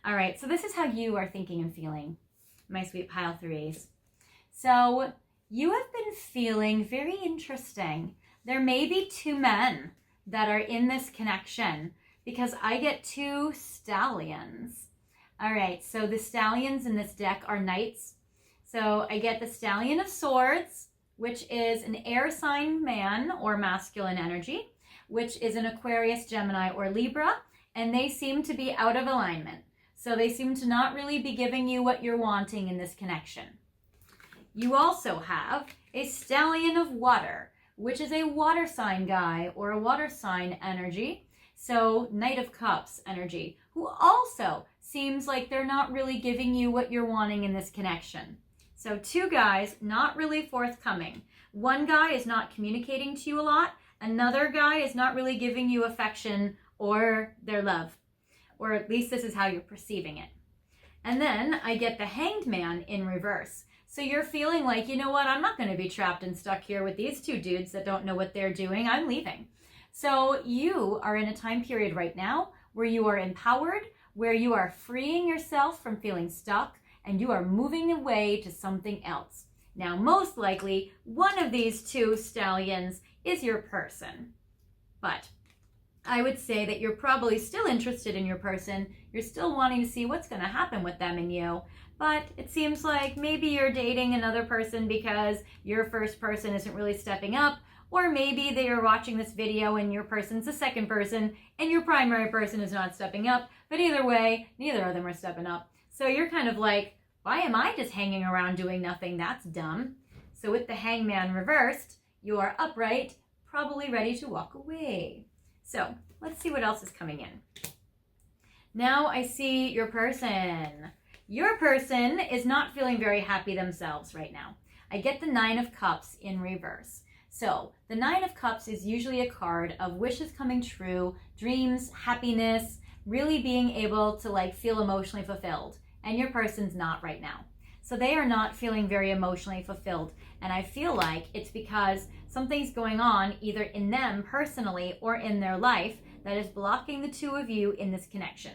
A: All right, so this is how you are thinking and feeling, my sweet pile threes. So you have been feeling very interesting. There may be two men that are in this connection because I get two stallions. All right, so the stallions in this deck are knights. So I get the Stallion of Swords, which is an air sign man or masculine energy, which is an Aquarius, Gemini, or Libra, and they seem to be out of alignment. So they seem to not really be giving you what you're wanting in this connection. You also have a Stallion of Water, which is a water sign guy or a water sign energy. So Knight of Cups energy, who also seems like they're not really giving you what you're wanting in this connection. So two guys not really forthcoming. One guy is not communicating to you a lot. Another guy is not really giving you affection or their love. Or at least this is how you're perceiving it. And then I get the Hanged Man in reverse. So you're feeling like, you know what, I'm not going to be trapped and stuck here with these two dudes that don't know what they're doing. I'm leaving. So you are in a time period right now where you are empowered, where you are freeing yourself from feeling stuck, and you are moving away to something else. Now, most likely, one of these two stallions is your person. But I would say that you're probably still interested in your person. You're still wanting to see what's going to happen with them and you. But it seems like maybe you're dating another person because your first person isn't really stepping up. Or maybe they are watching this video and your person's the second person and your primary person is not stepping up. But either way, neither of them are stepping up. So you're kind of like, why am I just hanging around doing nothing? That's dumb. So with the Hangman reversed, you are upright, probably ready to walk away. So let's see what else is coming in. Now I see your person. Your person is not feeling very happy themselves right now. I get the Nine of Cups in reverse. So the Nine of Cups is usually a card of wishes coming true, dreams, happiness, really being able to feel emotionally fulfilled. And your person's not right now. So they are not feeling very emotionally fulfilled. And I feel like it's because something's going on either in them personally or in their life that is blocking the two of you in this connection.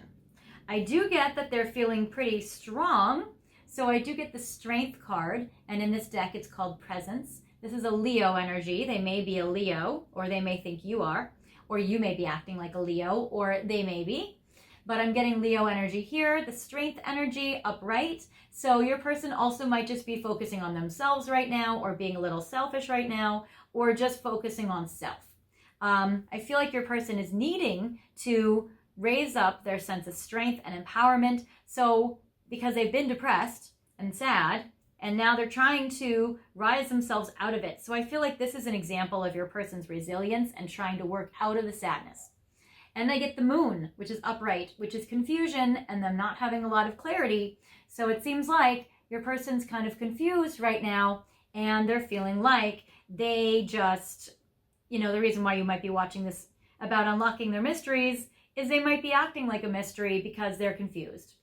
A: I do get that they're feeling pretty strong. So I do get the Strength card. And in this deck, it's called Presence. This is a Leo energy. They may be a Leo, or they may think you are, or you may be acting like a Leo, or they may be. But I'm getting Leo energy here, the Strength energy upright. So your person also might just be focusing on themselves right now, or being a little selfish right now, or just focusing on self. I feel like your person is needing to raise up their sense of strength and empowerment. So because they've been depressed and sad, and now they're trying to rise themselves out of it. So I feel like this is an example of your person's resilience and trying to work out of the sadness. And I get the Moon, which is upright, which is confusion and them not having a lot of clarity. So it seems like your person's kind of confused right now and they're feeling like they just, the reason why you might be watching this about unlocking their mysteries is they might be acting like a mystery because they're confused.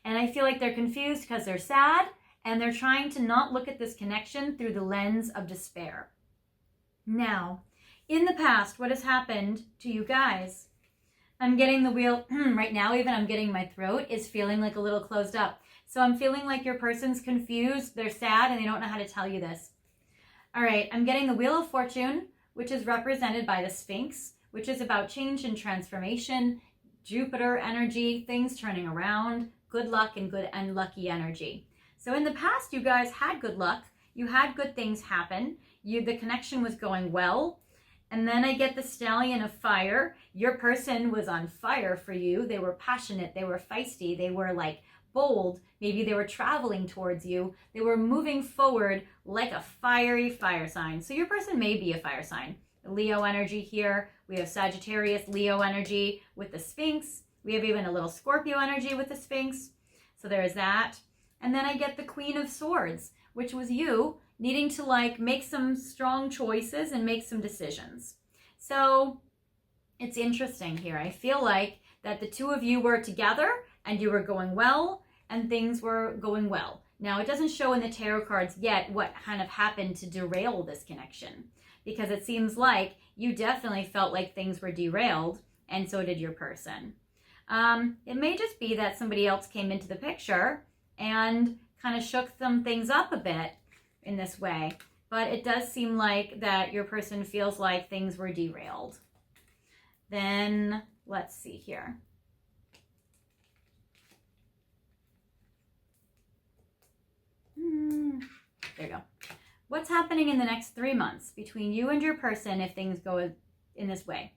A: And I feel like they're confused because they're sad and they're trying to not look at this connection through the lens of despair. Now, in the past, what has happened to you guys? I'm getting the wheel right now, even I'm getting my throat is feeling like a little closed up. So I'm feeling like your person's confused, they're sad, and they don't know how to tell you this. All right, I'm getting the Wheel of Fortune, which is represented by the Sphinx, which is about change and transformation, Jupiter energy, things turning around, good luck and good and lucky energy. So in the past, you guys had good luck. You had good things happen. The connection was going well. And then I get the Stallion of Fire. Your person was on fire for you. They were passionate. They were feisty. They were bold. Maybe they were traveling towards you. They were moving forward like a fiery fire sign. So your person may be a fire sign. Leo energy here. We have Sagittarius, Leo energy with the Sphinx. We have even a little Scorpio energy with the Sphinx. So there is that. And then I get the Queen of Swords, which was you needing to make some strong choices and make some decisions. So it's interesting here. I feel like that the two of you were together and you were going well and things were going well. Now, it doesn't show in the tarot cards yet what kind of happened to derail this connection, because it seems like you definitely felt like things were derailed, and so did your person. It may just be that somebody else came into the picture and kind of shook some things up a bit in this way, but it does seem like that your person feels like things were derailed. Then let's see here. There you go. What's happening in the next 3 months between you and your person if things go in this way?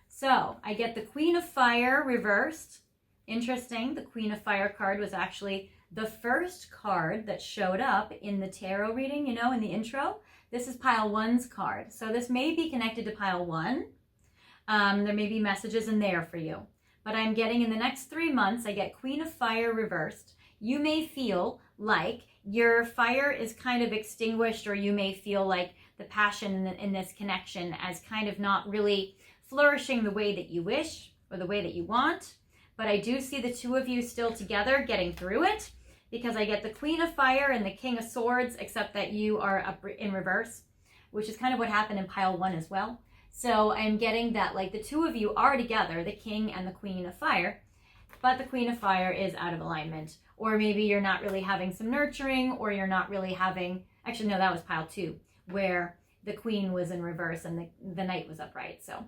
A: So I get the Queen of Fire reversed. Interesting. The Queen of Fire card was actually the first card that showed up in the tarot reading, you know, in the intro. This is pile 1's card. So this may be connected to pile 1. There may be messages in there for you. But I'm getting in the next 3 months, I get Queen of Fire reversed. You may feel like your fire is kind of extinguished, or you may feel like the passion in this connection as kind of not really flourishing the way that you wish or the way that you want. But I do see the two of you still together getting through it, because I get the Queen of Fire and the King of Swords, except that you are up in reverse, which is kind of what happened in pile 1 as well. So I'm getting that like the two of you are together, the King and the Queen of Fire, but the Queen of Fire is out of alignment. Or maybe you're not really having some nurturing, or you're not really having, actually no, that was pile 2, where the Queen was in reverse and the Knight was upright. So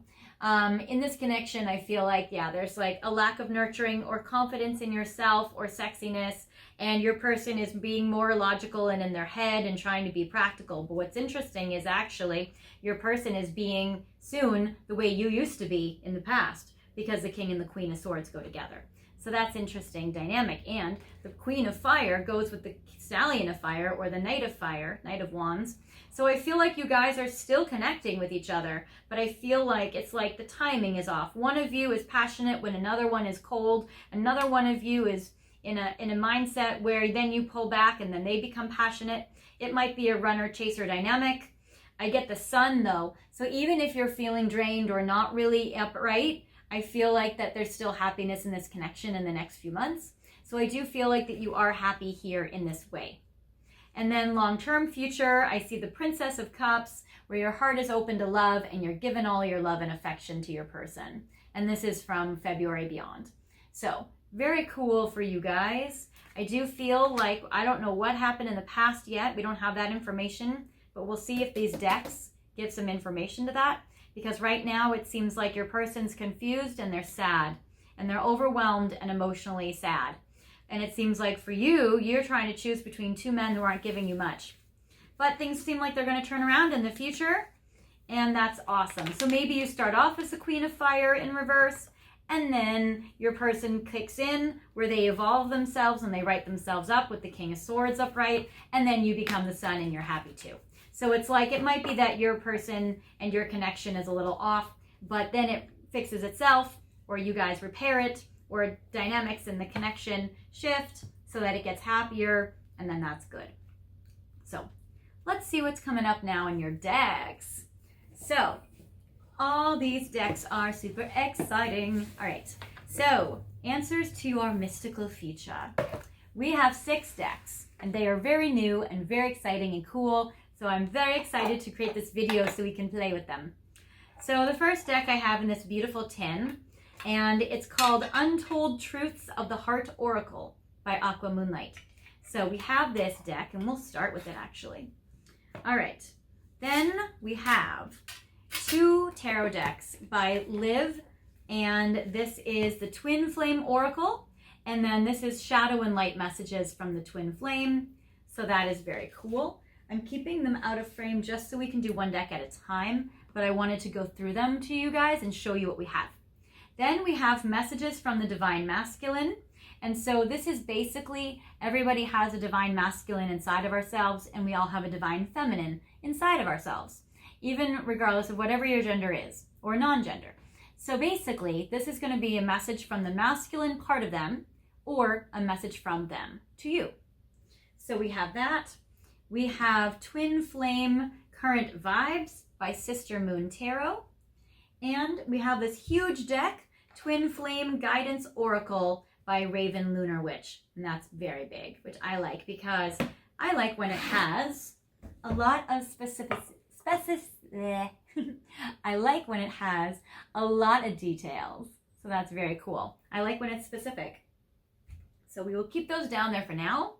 A: in this connection, I feel like, yeah, there's like a lack of nurturing or confidence in yourself or sexiness, and your person is being more logical and in their head and trying to be practical. But what's interesting is actually your person is being soon the way you used to be in the past, because the King and the Queen of Swords go together. So that's interesting dynamic. And the Queen of Fire goes with the Stallion of Fire, or the Knight of Fire, Knight of Wands. So I feel like you guys are still connecting with each other, but I feel like it's like the timing is off. One of you is passionate when another one is cold. Another one of you is in a mindset where then you pull back and then they become passionate. It might be a runner-chaser dynamic. I get the Sun though. So even if you're feeling drained or not really upright, I feel like that there's still happiness in this connection in the next few months. So I do feel like that you are happy here in this way. And then long-term future, I see the Princess of Cups, where your heart is open to love and you're giving all your love and affection to your person. And this is from February beyond. So very cool for you guys. I do feel like, I don't know what happened in the past yet. We don't have that information, but we'll see if these decks give some information to that. Because right now it seems like your person's confused and they're sad. And they're overwhelmed and emotionally sad. And it seems like for you, you're trying to choose between two men who aren't giving you much. But things seem like they're going to turn around in the future. And that's awesome. So maybe you start off as the Queen of Fire in reverse. And then your person kicks in where they evolve themselves and they write themselves up with the King of Swords upright. And then you become the Sun and you're happy too. So it's like it might be that your person and your connection is a little off, but then it fixes itself, or you guys repair it, or dynamics in the connection shift so that it gets happier, and then that's good. So let's see what's coming up now in your decks. So all these decks are super exciting. All right, so answers to your mystical future. We have 6 decks, and they are very new and very exciting and cool. So I'm very excited to create this video so we can play with them. So the first deck I have in this beautiful tin, and it's called Untold Truths of the Heart Oracle by Aqua Moonlight. So we have this deck, and we'll start with it actually. All right, then we have 2 tarot decks by Liv, and this is the Twin Flame Oracle, and then this is Shadow and Light Messages from the Twin Flame. So that is very cool. I'm keeping them out of frame just so we can do one deck at a time, but I wanted to go through them to you guys and show you what we have. Then we have Messages from the Divine Masculine. And so this is basically everybody has a Divine Masculine inside of ourselves, and we all have a Divine Feminine inside of ourselves, even regardless of whatever your gender is or non-gender. So basically, this is going to be a message from the masculine part of them or a message from them to you. So we have that. We have Twin Flame Current Vibes by Sister Moon Tarot. And we have this huge deck, Twin Flame Guidance Oracle by Raven Lunar Witch. And that's very big, which I like because I like when it has a lot of I like when it has a lot of details. So that's very cool. I like when it's specific. So we will keep those down there for now.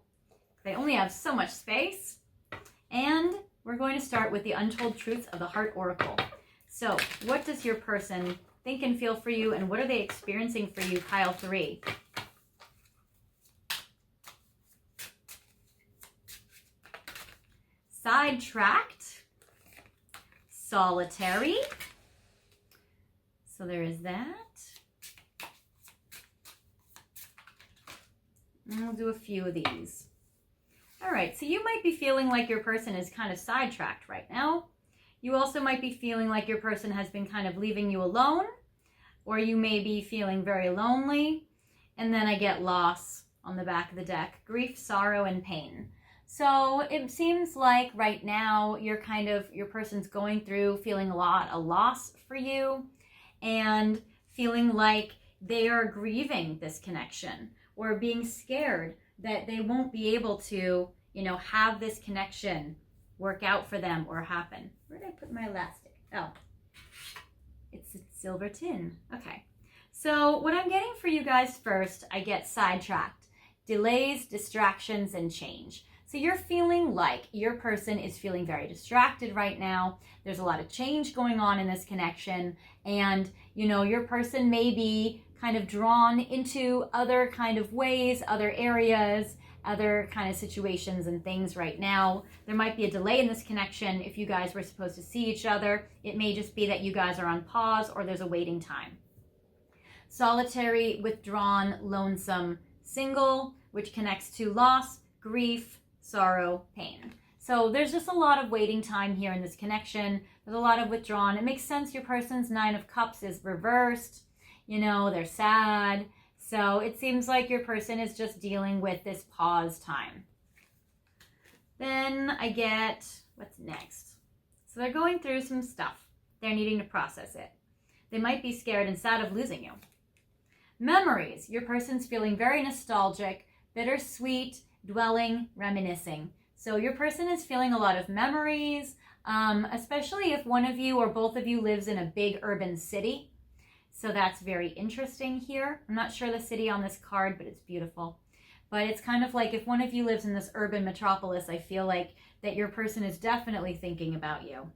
A: They only have so much space. And we're going to start with the Untold Truths of the Heart Oracle. So what does your person think and feel for you, and what are they experiencing for you, pile 3? Sidetracked, solitary. So there is that. And we'll do a few of these. All right, so you might be feeling like your person is kind of sidetracked right now. You also might be feeling like your person has been kind of leaving you alone, or you may be feeling very lonely. And then I get loss on the back of the deck, grief, sorrow, and pain. So it seems like right now your person's going through feeling a lot of loss for you and feeling like they are grieving this connection or being scared that they won't be able to, have this connection work out for them or happen. Where did I put my elastic? Oh, it's a silver tin. Okay. So what I'm getting for you guys first, I get sidetracked, delays, distractions, and change. So you're feeling like your person is feeling very distracted right now. There's a lot of change going on in this connection. And, your person may be kind of drawn into other kind of ways, other areas, other kind of situations and things right now. There might be a delay in this connection. If you guys were supposed to see each other, it may just be that you guys are on pause or there's a waiting time. Solitary, withdrawn, lonesome, single, which connects to loss, grief, sorrow, pain. So there's just a lot of waiting time here in this connection. There's a lot of withdrawn. It makes sense your person's 9 of Cups is reversed. They're sad. So it seems like your person is just dealing with this pause time. Then I get, what's next? So they're going through some stuff. They're needing to process it. They might be scared and sad of losing you. Memories. Your person's feeling very nostalgic, bittersweet, dwelling, reminiscing. So your person is feeling a lot of memories, especially if one of you or both of you lives in a big urban city. So that's very interesting here. I'm not sure the city on this card, but it's beautiful. But it's kind of like if one of you lives in this urban metropolis, I feel like that your person is definitely thinking about you.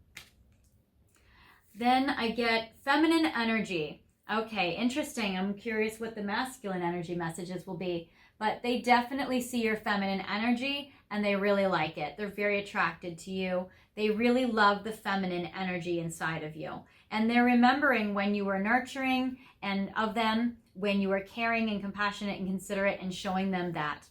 A: Then I get feminine energy. Okay, interesting. I'm curious what the masculine energy messages will be. But they definitely see your feminine energy and they really like it. They're very attracted to you. They really love the feminine energy inside of you. And they're remembering when you were nurturing and of them, when you were caring and compassionate and considerate and showing them that.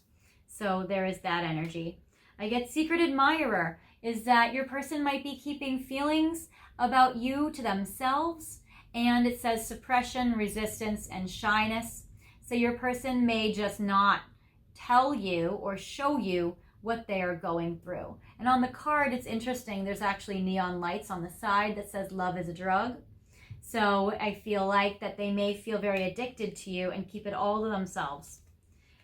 A: So there is that energy. I get secret admirer, is that your person might be keeping feelings about you to themselves. And it says suppression, resistance, and shyness. So your person may just not tell you or show you what they are going through. And on the card, it's interesting, there's actually neon lights on the side that says love is a drug. So I feel like that they may feel very addicted to you and keep it all to themselves.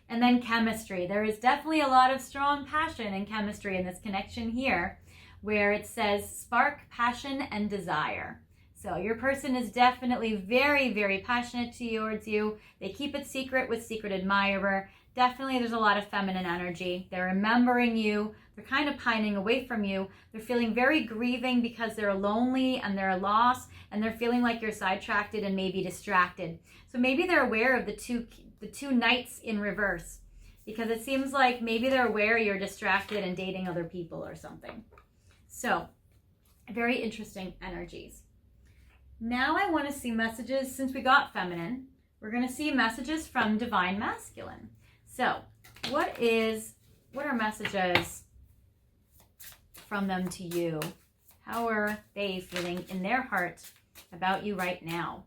A: And then chemistry. There is definitely a lot of strong passion and chemistry in this connection here, where it says spark, passion, and desire. So your person is definitely very, very passionate towards you. They keep it secret with secret admirer. Definitely there's a lot of feminine energy. They're remembering you. They're kind of pining away from you. They're feeling very grieving because they're lonely and they're lost, and they're feeling like you're sidetracked and maybe distracted. So maybe they're aware of the two knights in reverse, because it seems like maybe they're aware you're distracted and dating other people or something. So very interesting energies. Now I want to see messages, since we got feminine, we're going to see messages from divine masculine. So what are messages from them to you? How are they feeling in their heart about you right now?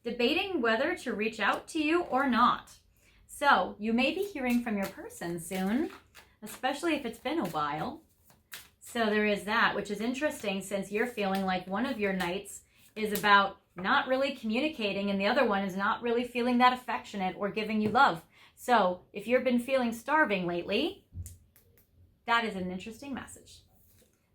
A: Debating whether to reach out to you or not. So you may be hearing from your person soon, especially if it's been a while. So there is that, which is interesting, since you're feeling like one of your knights is about not really communicating, and the other one is not really feeling that affectionate or giving you love. So if you've been feeling starving lately, that is an interesting message.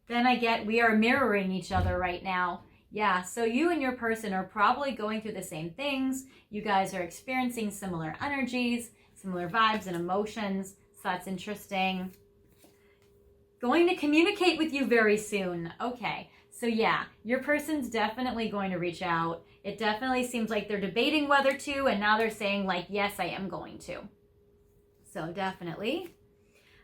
A: Then I get, we are mirroring each other right now. Yeah, so you and your person are probably going through the same things. You guys are experiencing similar energies, similar vibes and emotions. So that's interesting. Going to communicate with you very soon. Okay, so yeah, your person's definitely going to reach out. It definitely seems like they're debating whether to, and now they're saying like, yes, I am going to. So definitely.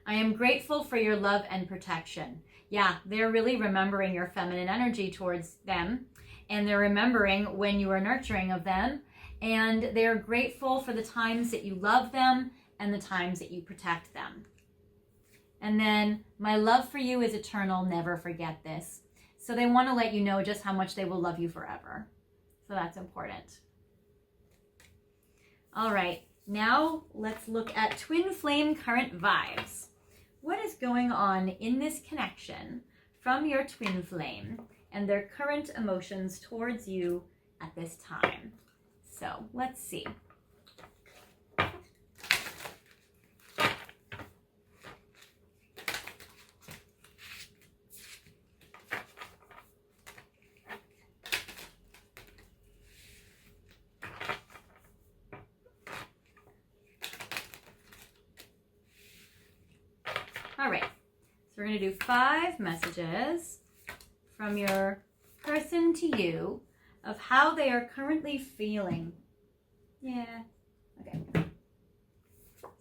A: I am grateful for your love and protection. Yeah, they're really remembering your feminine energy towards them, and they're remembering when you were nurturing of them, and they're grateful for the times that you love them and the times that you protect them. And then, my love for you is eternal, never forget this. So they want to let you know just how much they will love you forever. So that's important. All right, now let's look at twin flame current vibes. What is going on in this connection from your twin flame and their current emotions towards you at this time? So let's see. All right, so we're going to do 5 messages from your person to you of how they are currently feeling. Yeah, okay.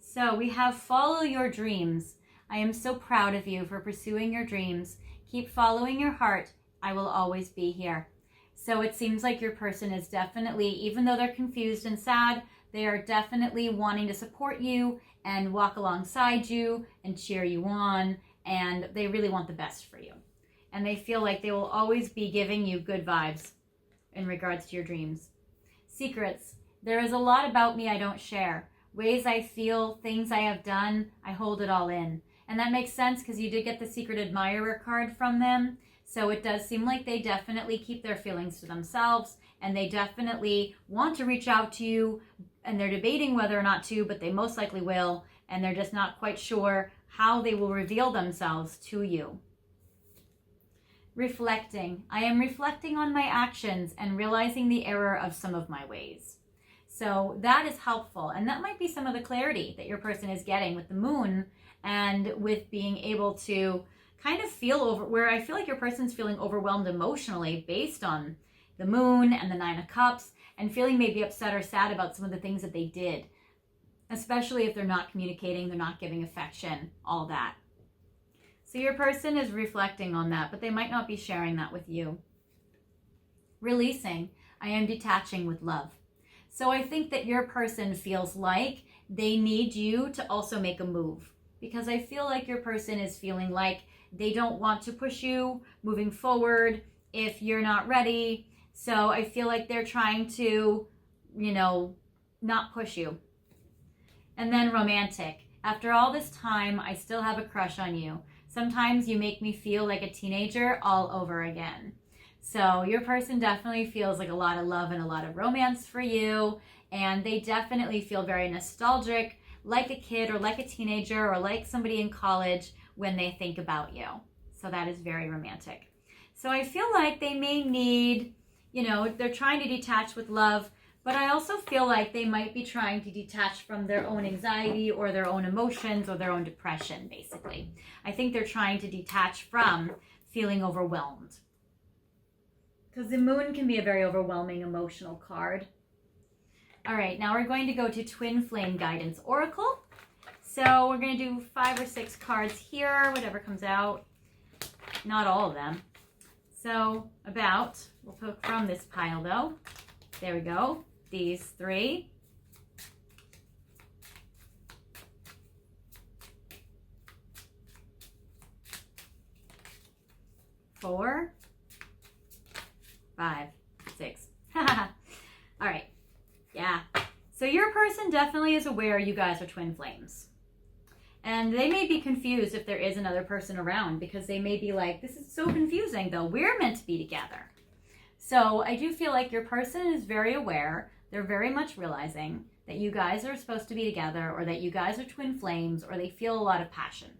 A: So we have follow your dreams. I am so proud of you for pursuing your dreams. Keep following your heart. I will always be here. So it seems like your person is definitely, even though they're confused and sad, they are definitely wanting to support you and walk alongside you and cheer you on, and they really want the best for you. And they feel like they will always be giving you good vibes in regards to your dreams. Secrets. There is a lot about me I don't share. Ways I feel, things I have done, I hold it all in. And that makes sense because you did get the secret admirer card from them. So it does seem like they definitely keep their feelings to themselves, and they definitely want to reach out to you, and they're debating whether or not to, but they most likely will, and they're just not quite sure how they will reveal themselves to you. Reflecting. I am reflecting on my actions and realizing the error of some of my ways. So that is helpful, and that might be some of the clarity that your person is getting with the moon and with being able to kind of feel over, where I feel like your person's feeling overwhelmed emotionally based on the moon and the 9 of Cups, and feeling maybe upset or sad about some of the things that they did, especially if they're not communicating, they're not giving affection, all that. So your person is reflecting on that, but they might not be sharing that with you. Releasing. I am detaching with love. So I think that your person feels like they need you to also make a move, because I feel like your person is feeling like they don't want to push you moving forward if you're not ready. So I feel like they're trying to, not push you. And then romantic. After all this time, I still have a crush on you. Sometimes you make me feel like a teenager all over again. So your person definitely feels like a lot of love and a lot of romance for you. And they definitely feel very nostalgic, like a kid or like a teenager or like somebody in college when they think about you. So that is very romantic. So I feel like they may need, they're trying to detach with love, but I also feel like they might be trying to detach from their own anxiety or their own emotions or their own depression, basically. I think they're trying to detach from feeling overwhelmed. Because the moon can be a very overwhelming emotional card. All right, now we're going to go to Twin Flame Guidance Oracle. So we're going to do 5 or 6 cards here, whatever comes out. Not all of them. So we'll pick from this pile though. There we go. These 3. Four, 5, 6. All right. Yeah. So your person definitely is aware you guys are twin flames. And they may be confused if there is another person around, because they may be like, this is so confusing though. We're meant to be together. So I do feel like your person is very aware. They're very much realizing that you guys are supposed to be together, or that you guys are twin flames, or they feel a lot of passion.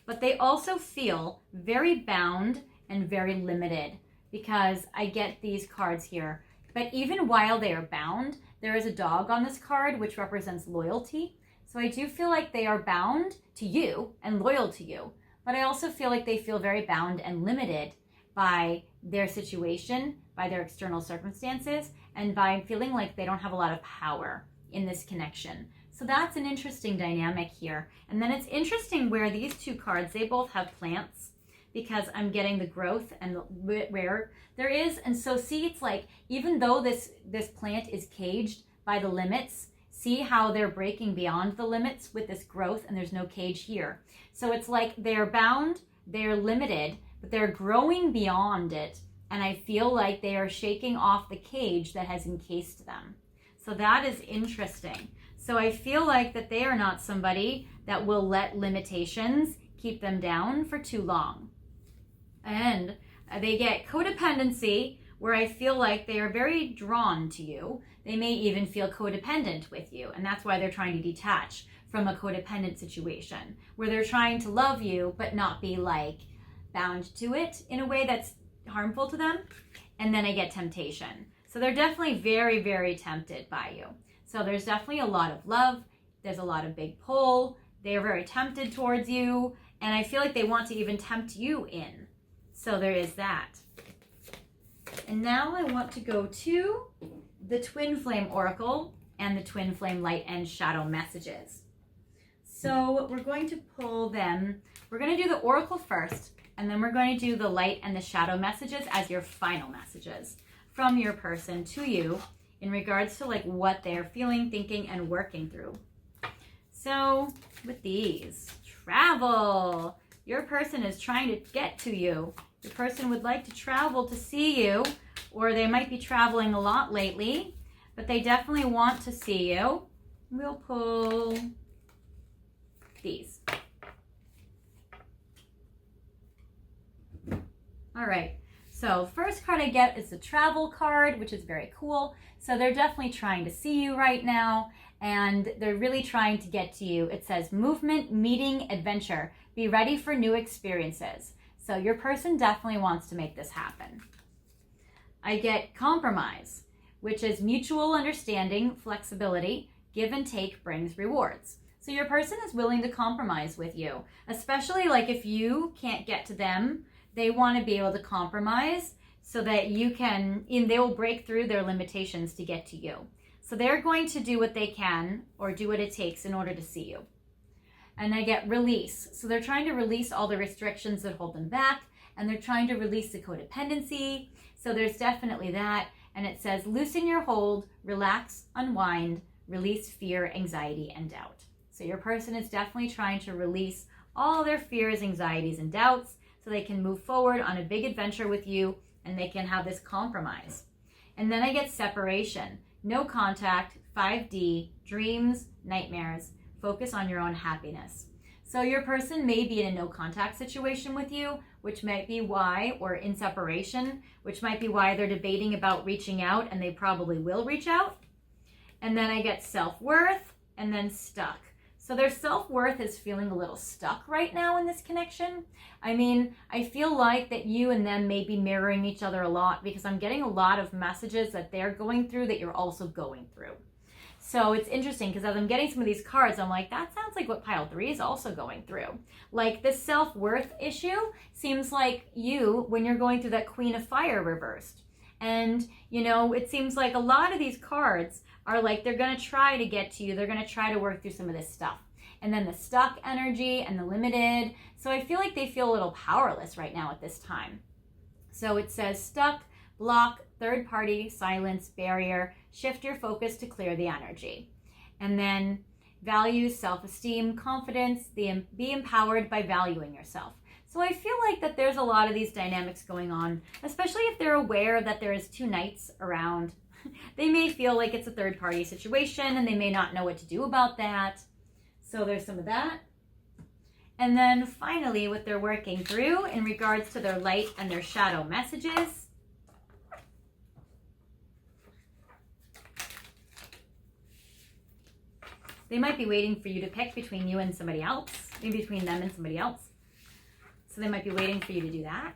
A: But they also feel very bound and very limited, because I get these cards here. But even while they are bound, there is a dog on this card, which represents loyalty. So I do feel like they are bound to you and loyal to you. But I also feel like they feel very bound and limited by their situation, by their external circumstances, and by feeling like they don't have a lot of power in this connection. So that's an interesting dynamic here. And then it's interesting where these two cards, they both have plants, because I'm getting the growth and where there is. And so see, it's like, even though this plant is caged by the limits, see how they're breaking beyond the limits with this growth, and there's no cage here. So it's like they're bound, they're limited, but they're growing beyond it. And I feel like they are shaking off the cage that has encased them. So that is interesting. So I feel like that they are not somebody that will let limitations keep them down for too long. And they get codependency, where I feel like they are very drawn to you. They may even feel codependent with you. And that's why they're trying to detach from a codependent situation, where they're trying to love you, but not be like bound to it in a way that's harmful to them. And then I get temptation. So they're definitely very, very tempted by you. So there's definitely a lot of love. There's a lot of big pull. They are very tempted towards you. And I feel like they want to even tempt you in. So there is that. And now I want to go to the Twin Flame Oracle and the Twin Flame Light and Shadow messages. So we're going to pull them. We're going to do the Oracle first, and then we're going to do the Light and the Shadow messages as your final messages from your person to you in regards to like what they're feeling, thinking, and working through. So with these, travel. Your person is trying to get to you. Your person would like to travel to see you, or they might be traveling a lot lately, but they definitely want to see you. We'll pull these. All right. So the first card I get is the travel card, which is very cool. So they're definitely trying to see you right now, and they're really trying to get to you. It says movement, meeting, adventure. Be ready for new experiences. So your person definitely wants to make this happen. I get compromise, which is mutual understanding, flexibility, give and take brings rewards. So your person is willing to compromise with you, especially like if you can't get to them. They want to be able to compromise so that you can, and they will break through their limitations to get to you. So they're going to do what they can or do what it takes in order to see you. And I get release. So they're trying to release all the restrictions that hold them back, and they're trying to release the codependency. So there's definitely that. And it says, loosen your hold, relax, unwind, release fear, anxiety, and doubt. So your person is definitely trying to release all their fears, anxieties, and doubts, so they can move forward on a big adventure with you, and they can have this compromise. And then I get separation, no contact, 5D, dreams, nightmares, focus on your own happiness. So your person may be in a no contact situation with you, which might be why, or in separation, which might be why they're debating about reaching out, and they probably will reach out. And then I get self-worth, and then stuck. So their self-worth is feeling a little stuck right now in this connection. I mean, I feel like that you and them may be mirroring each other a lot, because I'm getting a lot of messages that they're going through that you're also going through. So it's interesting, because as I'm getting some of these cards, I'm like, that sounds like what pile 3 is also going through. Like this self-worth issue seems like you when you're going through that Queen of Fire reversed. And, you know, it seems like a lot of these cards are like they're going to try to get to you. They're going to try to work through some of this stuff. And then the stuck energy and the limited. So I feel like they feel a little powerless right now at this time. So it says stuck, block, third party, silence, barrier, shift your focus to clear the energy. And then values, self-esteem, confidence, be empowered by valuing yourself. So I feel like that there's a lot of these dynamics going on, especially if they're aware that there is 2 knights around. They may feel like it's a third party situation, and they may not know what to do about that. So there's some of that. And then finally, what they're working through in regards to their light and their shadow messages. They might be waiting for you to pick between you and somebody else, maybe between them and somebody else. So they might be waiting for you to do that.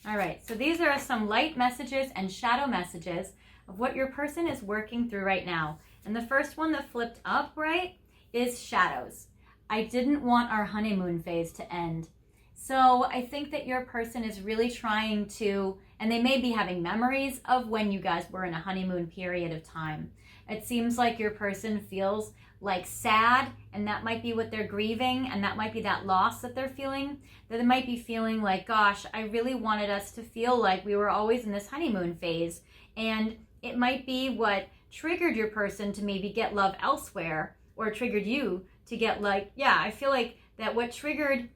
A: All right, so these are some light messages and shadow messages of what your person is working through right now. And the first one that flipped up, right, is shadows. I didn't want our honeymoon phase to end. So I think that your person is really trying to, and they may be having memories of when you guys were in a honeymoon period of time. It seems like your person feels like sad, and that might be what they're grieving, and that might be that loss that they're feeling. That they might be feeling like, gosh, I really wanted us to feel like we were always in this honeymoon phase. And it might be what triggered your person to maybe get love elsewhere, or triggered you to get like, yeah, I feel like that what triggered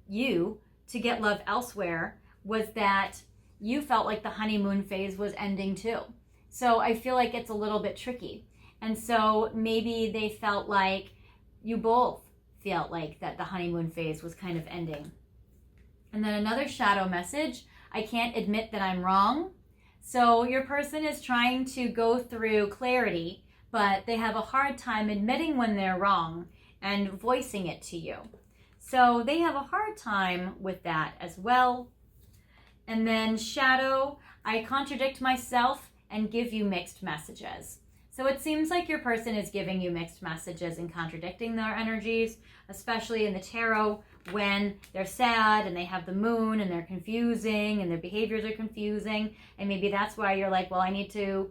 A: you to get love elsewhere was that you felt like the honeymoon phase was ending too. So I feel like it's a little bit tricky. And so maybe they felt like you both felt like that the honeymoon phase was kind of ending. And then another shadow message, I can't admit that I'm wrong. So your person is trying to go through clarity, but they have a hard time admitting when they're wrong and voicing it to you. So they have a hard time with that as well. And then shadow, I contradict myself and give you mixed messages. So it seems like your person is giving you mixed messages and contradicting their energies, especially in the tarot when they're sad and they have the moon and they're confusing and their behaviors are confusing. And maybe that's why you're like, well, I need to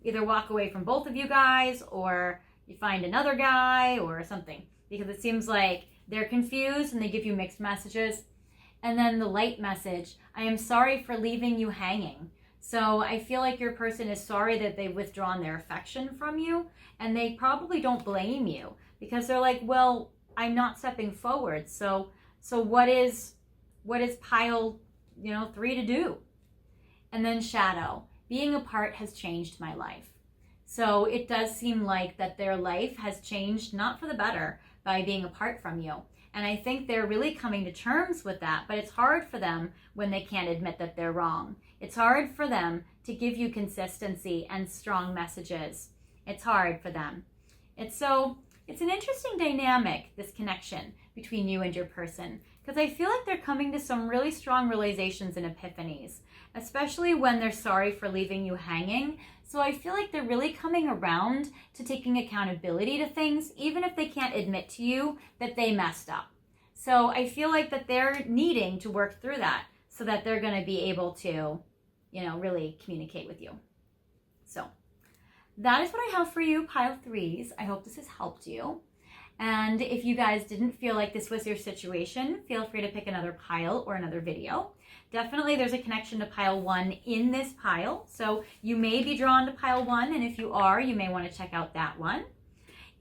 A: either walk away from both of you guys, or you find another guy or something, because it seems like they're confused and they give you mixed messages. And then the light message, I am sorry for leaving you hanging. So I feel like your person is sorry that they've withdrawn their affection from you, and they probably don't blame you because they're like, well, I'm not stepping forward. So what is pile, 3 to do? And then shadow, being apart has changed my life. So it does seem like that their life has changed, not for the better, by being apart from you. And I think they're really coming to terms with that, but it's hard for them when they can't admit that they're wrong. It's hard for them to give you consistency and strong messages. It's hard for them. It's an interesting dynamic, this connection between you and your person, because I feel like they're coming to some really strong realizations and epiphanies, especially when they're sorry for leaving you hanging. So I feel like they're really coming around to taking accountability to things, even if they can't admit to you that they messed up. So I feel like that they're needing to work through that so that they're going to be able to, really communicate with you. So that is what I have for you, pile 3s. I hope this has helped you. And if you guys didn't feel like this was your situation, feel free to pick another pile or another video. Definitely there's a connection to pile 1 in this pile. So you may be drawn to pile 1, and if you are, you may want to check out that one.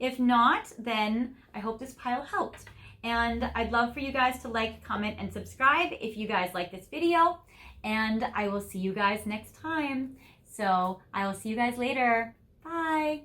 A: If not, then I hope this pile helped. And I'd love for you guys to like, comment, and subscribe if you guys like this video. And I will see you guys next time. So I will see you guys later. Bye.